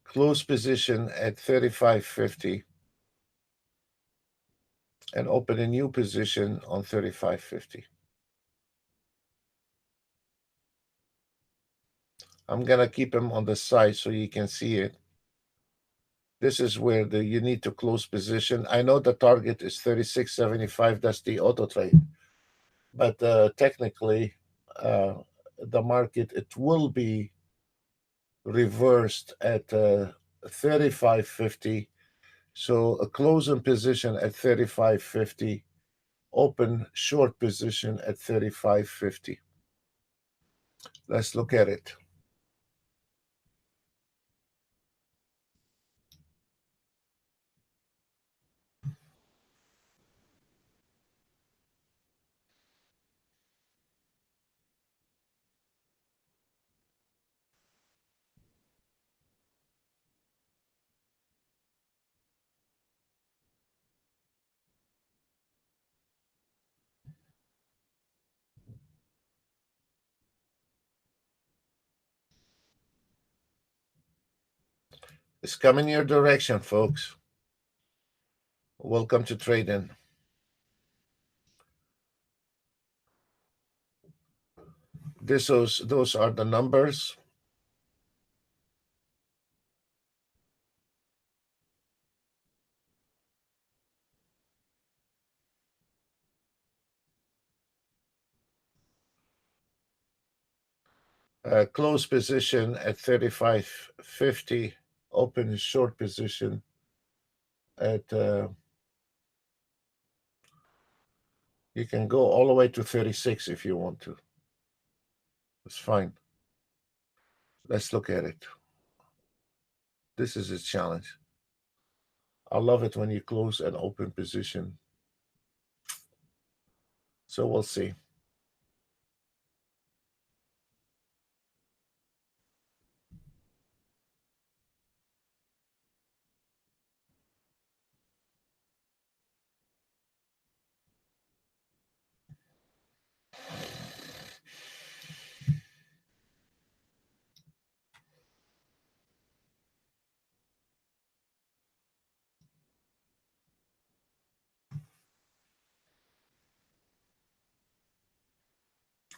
S1: close position at 35.50 and open a new position on 35.50. I'm gonna keep them on the side so you can see it. This is where you need to close position. I know the target is 36.75. That's the auto trade, but technically, the market, it will be reversed at 35.50. So a closing position at 35.50, open short position at 35.50. Let's look at it. It's coming your direction, folks. Welcome to trading. Those are the numbers. Close position at 35.50. Open short position at you can go all the way to 36 if you want to. It's fine. Let's look at it. This is a challenge. I love it when you close an open position. So we'll see.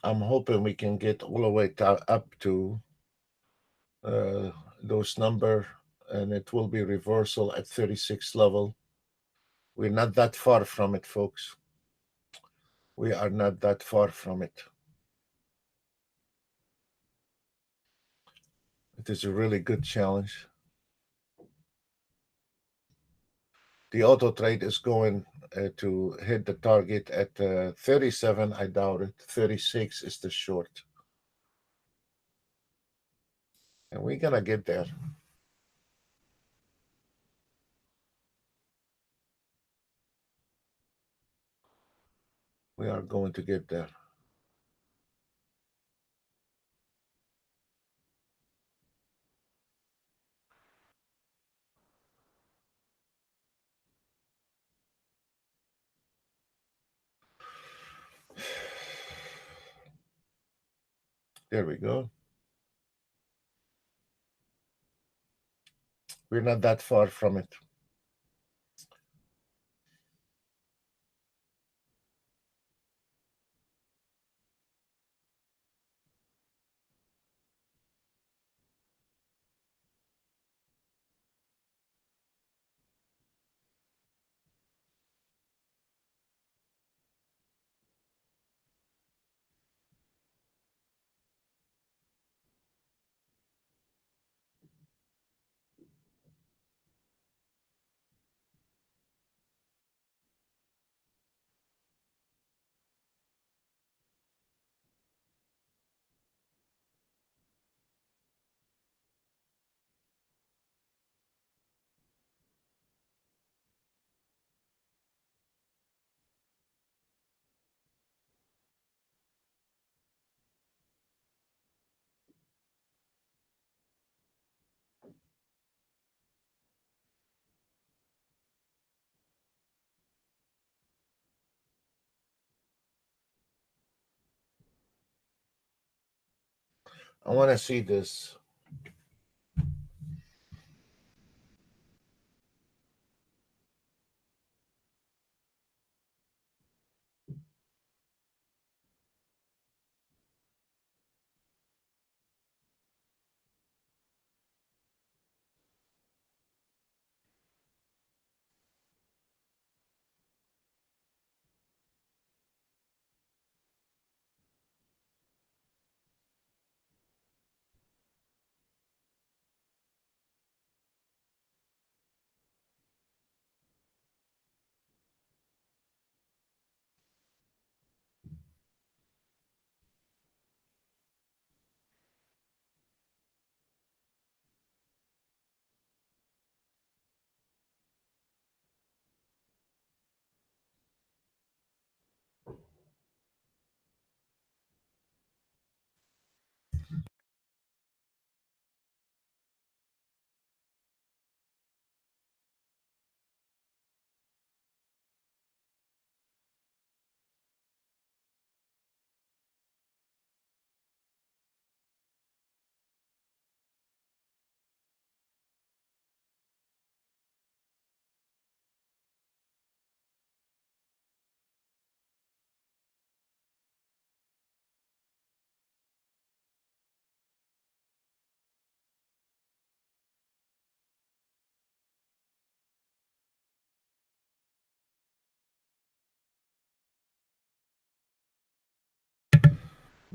S1: I'm hoping we can get all the way up to those number, and it will be reversal at 36 level. We're not that far from it, folks. We are not that far from it. It is a really good challenge. The auto trade is going to hit the target at 37. I doubt it. 36 is the short. And we're going to get there. We are going to get there. There we go. We're not that far from it. I want to see this.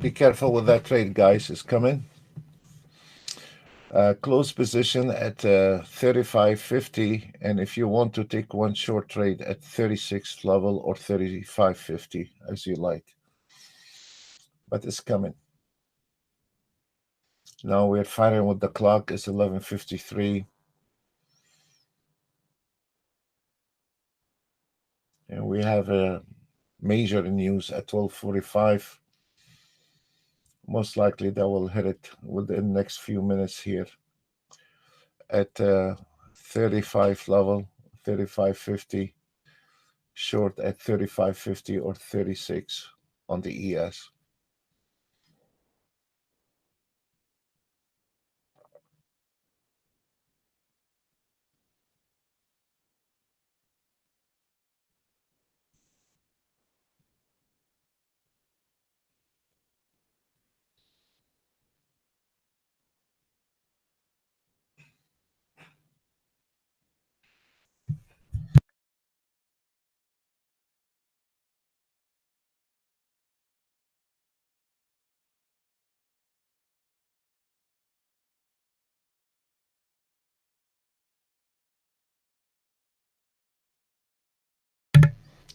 S1: Be careful with that trade, guys. It's coming. Close position at 35.50, and if you want to take one short trade at 36th level or 35.50, as you like. But it's coming. Now we're firing with the clock. It's 11:53. And we have a major news at 12:45. Most likely that will hit it within the next few minutes here at 35 level, 35.50, short at 35.50 or 36 on the ES.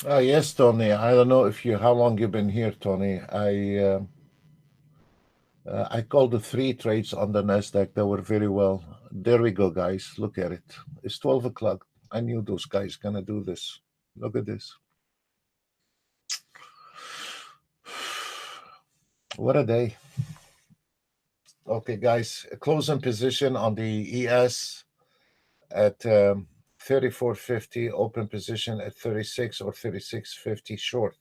S1: Yes, Tony. I don't know if you how long you've been here, Tony. I called the three trades on the Nasdaq that were very well. There we go, guys. Look at it. It's 12 o'clock. I knew those guys gonna do this. Look at this. What a day. Okay, guys. Closing position on the ES at 34.50. Open position at 36 or 36.50 short.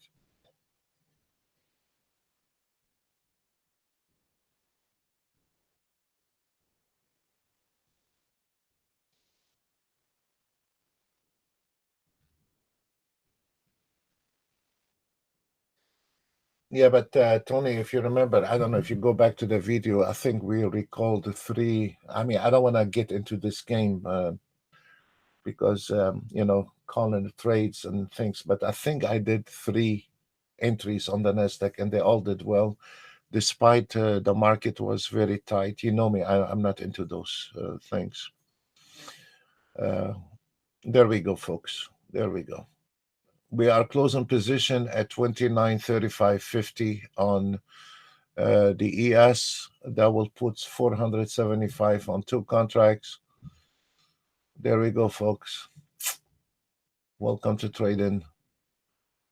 S1: Yeah, but Tony, if you remember, I don't know if you go back to the video, I think we recalled the three. I mean, I don't want to get into this game because, calling the trades and things, but I think I did three entries on the NASDAQ and they all did well, despite the market was very tight. You know me, I'm not into those things. Uh, there we go, folks. There we go. We are closing position at 29.35.50 on the ES. That will put 475 on two contracts. There we go, folks. Welcome to trading.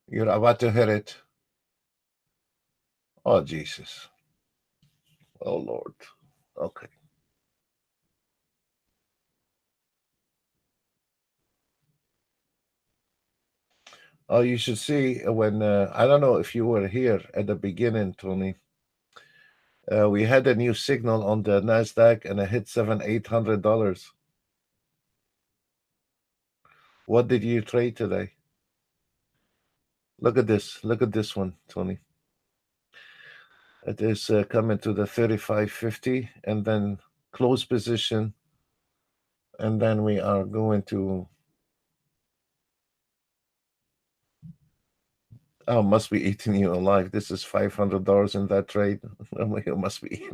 S1: You're about to hit it. Oh, Jesus. Oh, Lord. Okay. Oh, you should see when, I don't know if you were here at the beginning, Tony. We had a new signal on the NASDAQ and it hit $700-800. What did you trade today? Look at this. Look at this one, Tony. It is coming to the 35.50 and then close position. And then we are going to, oh, must be eating you alive. This is $500 in that trade. You must be.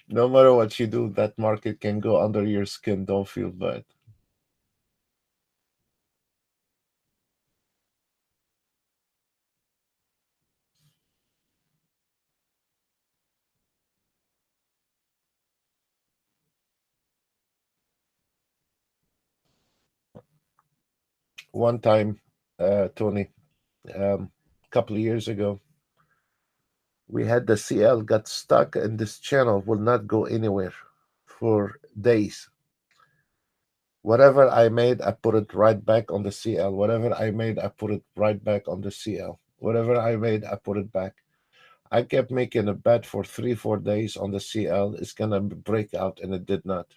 S1: No matter what you do, that market can go under your skin. Don't feel bad. One time, Tony, a couple of years ago, we had the CL got stuck and this channel will not go anywhere for days. Whatever I made, I put it right back on the CL. Whatever I made, I put it right back on the CL. Whatever I made, I put it back. I kept making a bet for 3-4 days on the CL. It's gonna break out, and it did not.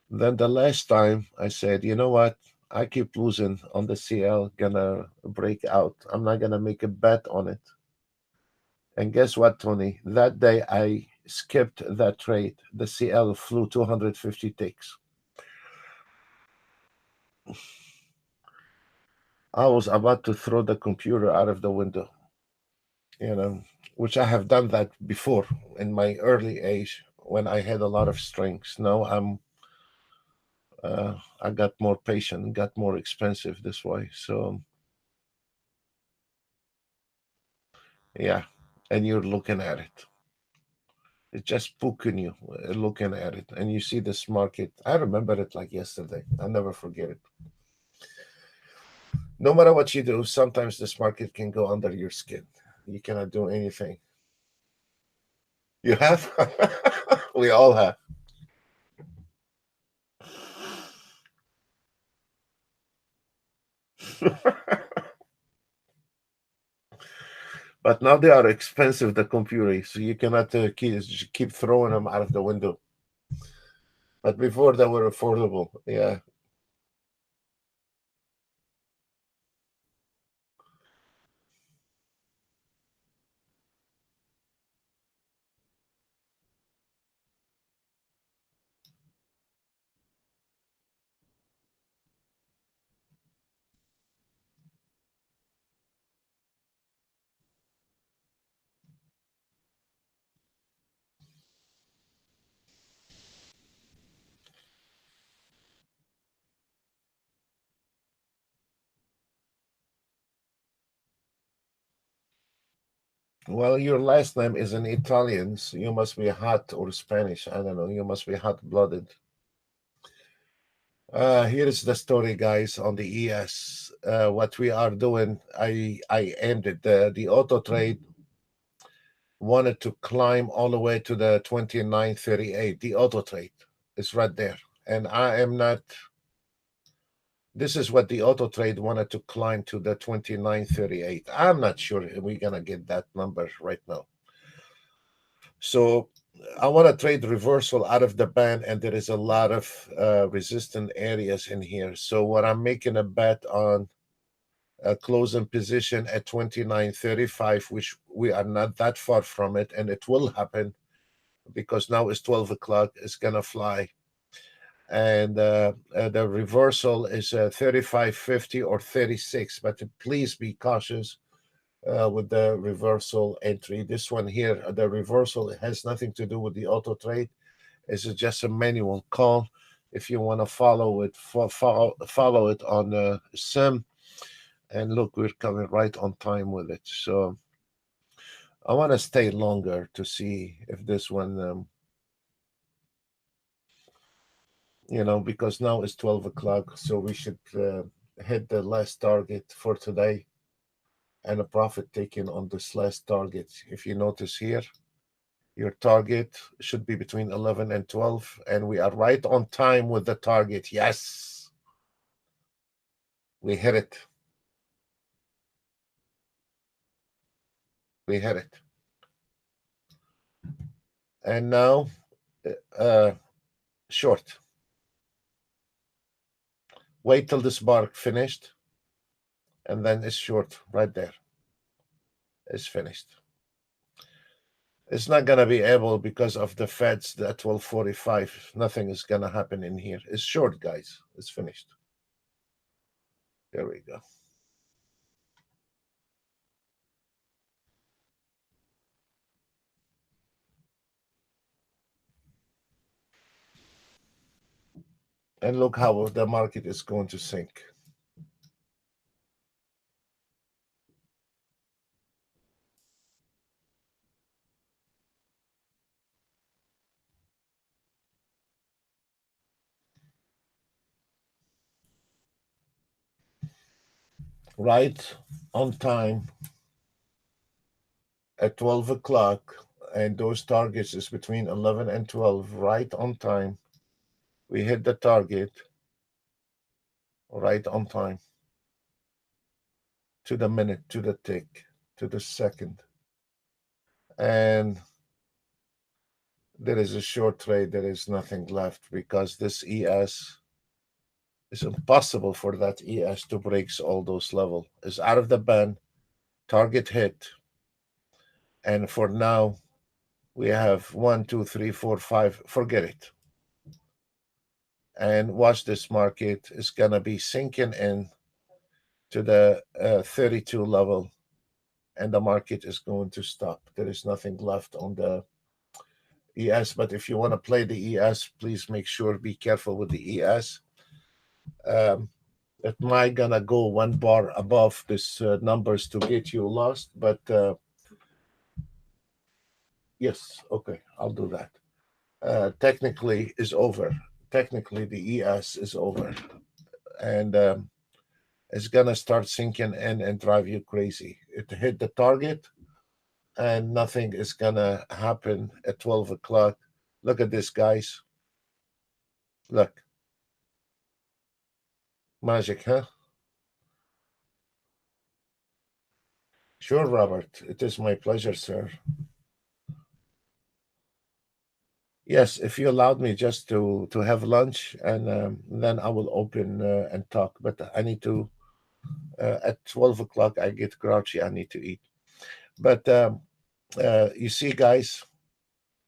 S1: Then the last time I said, you know what? I keep losing on the CL, gonna break out. I'm not gonna make a bet on it. And guess what, Tony? That day I skipped that trade. The CL flew 250 ticks. I was about to throw the computer out of the window, you know, which I have done that before in my early age when I had a lot of strengths. Now I got more patient, got more expensive this way. So yeah, and you're looking at it. It's just poking you, looking at it, and you see this market. I remember it like yesterday. I'll never forget it. No matter what you do, sometimes this market can go under your skin. You cannot do anything. You have? We all have. But now they are expensive, the computer, so you cannot keep throwing them out of the window. But before they were affordable. Yeah. Well, your last name is an Italian, so you must be hot or Spanish. I don't know. You must be hot-blooded. Here is the story, guys, on the ES. What we are doing, I aimed it. The auto trade wanted to climb all the way to the 29.38. The auto trade is right there. And I am not, this is what the auto trade wanted to climb to the 29.38. I'm not sure we're going to get that number right now. So I want to trade reversal out of the band, and there is a lot of resistant areas in here. So what I'm making a bet on a closing position at 29.35, which we are not that far from it, and it will happen because now it's 12 o'clock. It's gonna fly, and the reversal is 35.50 or 36. But please be cautious with the reversal entry. This one here, the reversal has nothing to do with the auto trade. It's just a manual call. If you want to follow it, follow it on sim. And look, we're coming right on time with it. So I want to stay longer to see if this one, because now it's 12 o'clock. So we should hit the last target for today and a profit taken on this last target. If you notice here, your target should be between 11 and 12. And we are right on time with the target. Yes, we hit it. We hit it. And now, uh, short. Wait till this bar finished, and then it's short right there. It's finished. It's not gonna be able because of the Feds at 12:45. Nothing is gonna happen in here. It's short, guys. It's finished. There we go. And look how the market is going to sink. Right on time at 12 o'clock. And those targets is between 11 and 12, right on time. We hit the target right on time, to the minute, to the tick, to the second. And there is a short trade. There is nothing left because this ES is impossible for that ES to break all those levels. It's out of the band, target hit. And for now, we have 1, 2, 3, 4, 5. Forget it. And watch this market. It's going to be sinking in to the 32 level, and the market is going to stop. There is nothing left on the ES, but if you want to play the ES, please make sure, be careful with the ES. Um, it might gonna go one bar above this numbers to get you lost, but yes, okay, I'll do that. Technically is over. Technically, the ES is over, and it's gonna start sinking in and drive you crazy. It hit the target, and nothing is gonna happen at 12 o'clock. Look at this, guys. Look, magic, huh? Sure, Robert. It is my pleasure, sir. Yes, if you allowed me just to have lunch, and then I will open and talk. But I need to at 12 o'clock. I get grouchy. I need to eat. But you see, guys,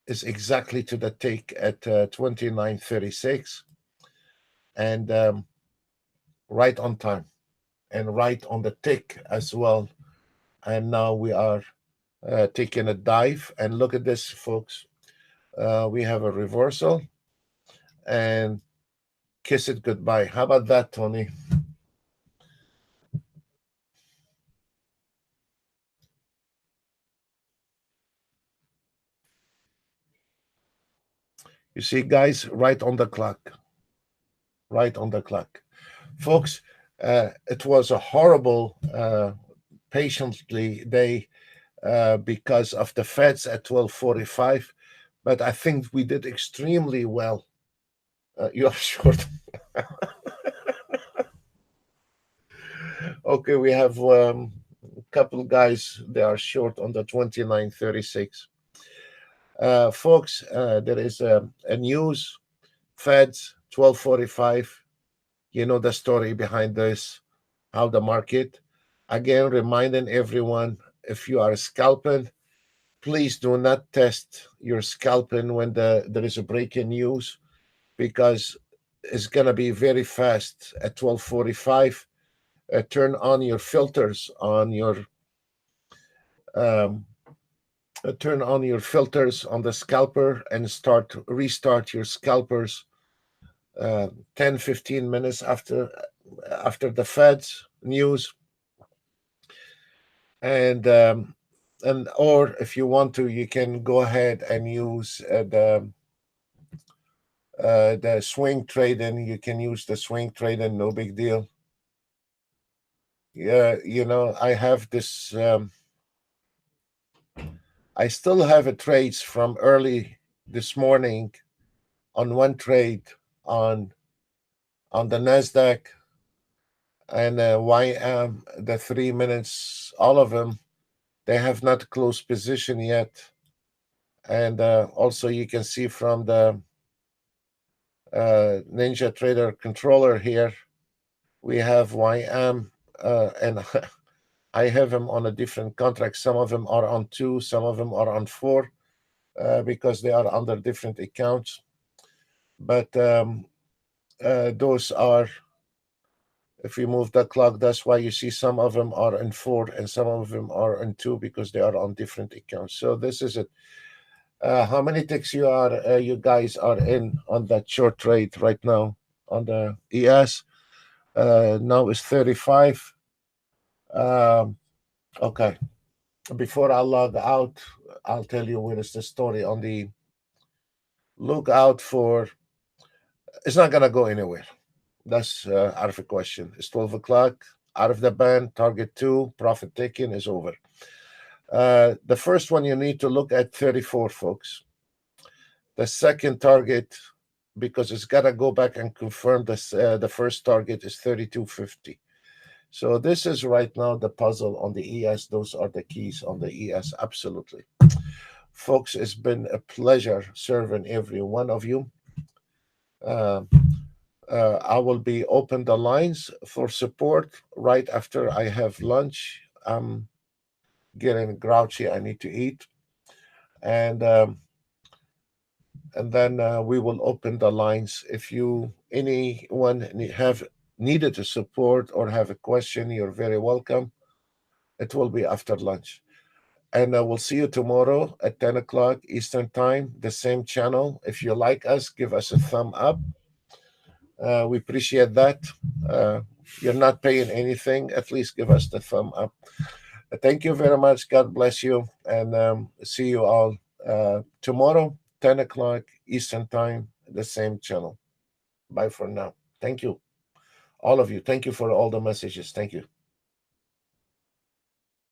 S1: is exactly to the take at 29:36, and right on time, and right on the tick as well. And now we are taking a dive. And look at this, folks. We have a reversal and kiss it goodbye. How about that, Tony? You see, guys, right on the clock. Right on the clock. Folks, it was a horrible, patiently day because of the Feds at 12:45, but I think we did extremely well. You're short. Okay, we have a couple guys. They are short on the 29:36. Folks, there is a news. Feds 12:45. You know the story behind this. How the market. Again, reminding everyone, if you are scalping, please do not test your scalping when there is a breaking news, because it's gonna be very fast at 12:45. Turn on your filters on your um, turn on your filters on the scalper and restart your scalpers 10-15 minutes after the Fed's news, and or if you want to, you can go ahead and use the swing trading. You can use the swing trading, no big deal. Yeah, I have this. I still have a trades from early this morning on one trade on the Nasdaq and YM. The 3 minutes, all of them, they have not closed position yet. And also, you can see from the Ninja Trader controller here, we have YM, and I have them on a different contract. Some of them are on 2, some of them are on 4, because they are under different accounts. But those are, if we move the clock, that's why you see some of them are in 4 and some of them are in 2, because they are on different accounts. So this is it. How many ticks you guys are in on that short trade right now on the ES? Now it's 35. Okay. Before I log out, I'll tell you where is the story on the look out for. It's not gonna go anywhere. That's out of the question. It's 12 o'clock. Out of the band. Target 2. Profit taking is over. The first one you need to look at 34, folks. The second target, because it's got to go back and confirm this, the first target is 32.50. So this is right now the puzzle on the ES. Those are the keys on the ES. Absolutely. Folks, it's been a pleasure serving every one of you. Uh, I will be open the lines for support right after I have lunch. I'm getting grouchy. I need to eat. And then we will open the lines. If you anyone have needed a support or have a question, you're very welcome. It will be after lunch. And we'll see you tomorrow at 10 o'clock Eastern Time, the same channel. If you like us, give us a thumb up. We appreciate that. You're not paying anything. At least give us the thumb up. Thank you very much. God bless you. And see you all tomorrow, 10 o'clock Eastern Time, the same channel. Bye for now. Thank you. All of you. Thank you for all the messages. Thank you.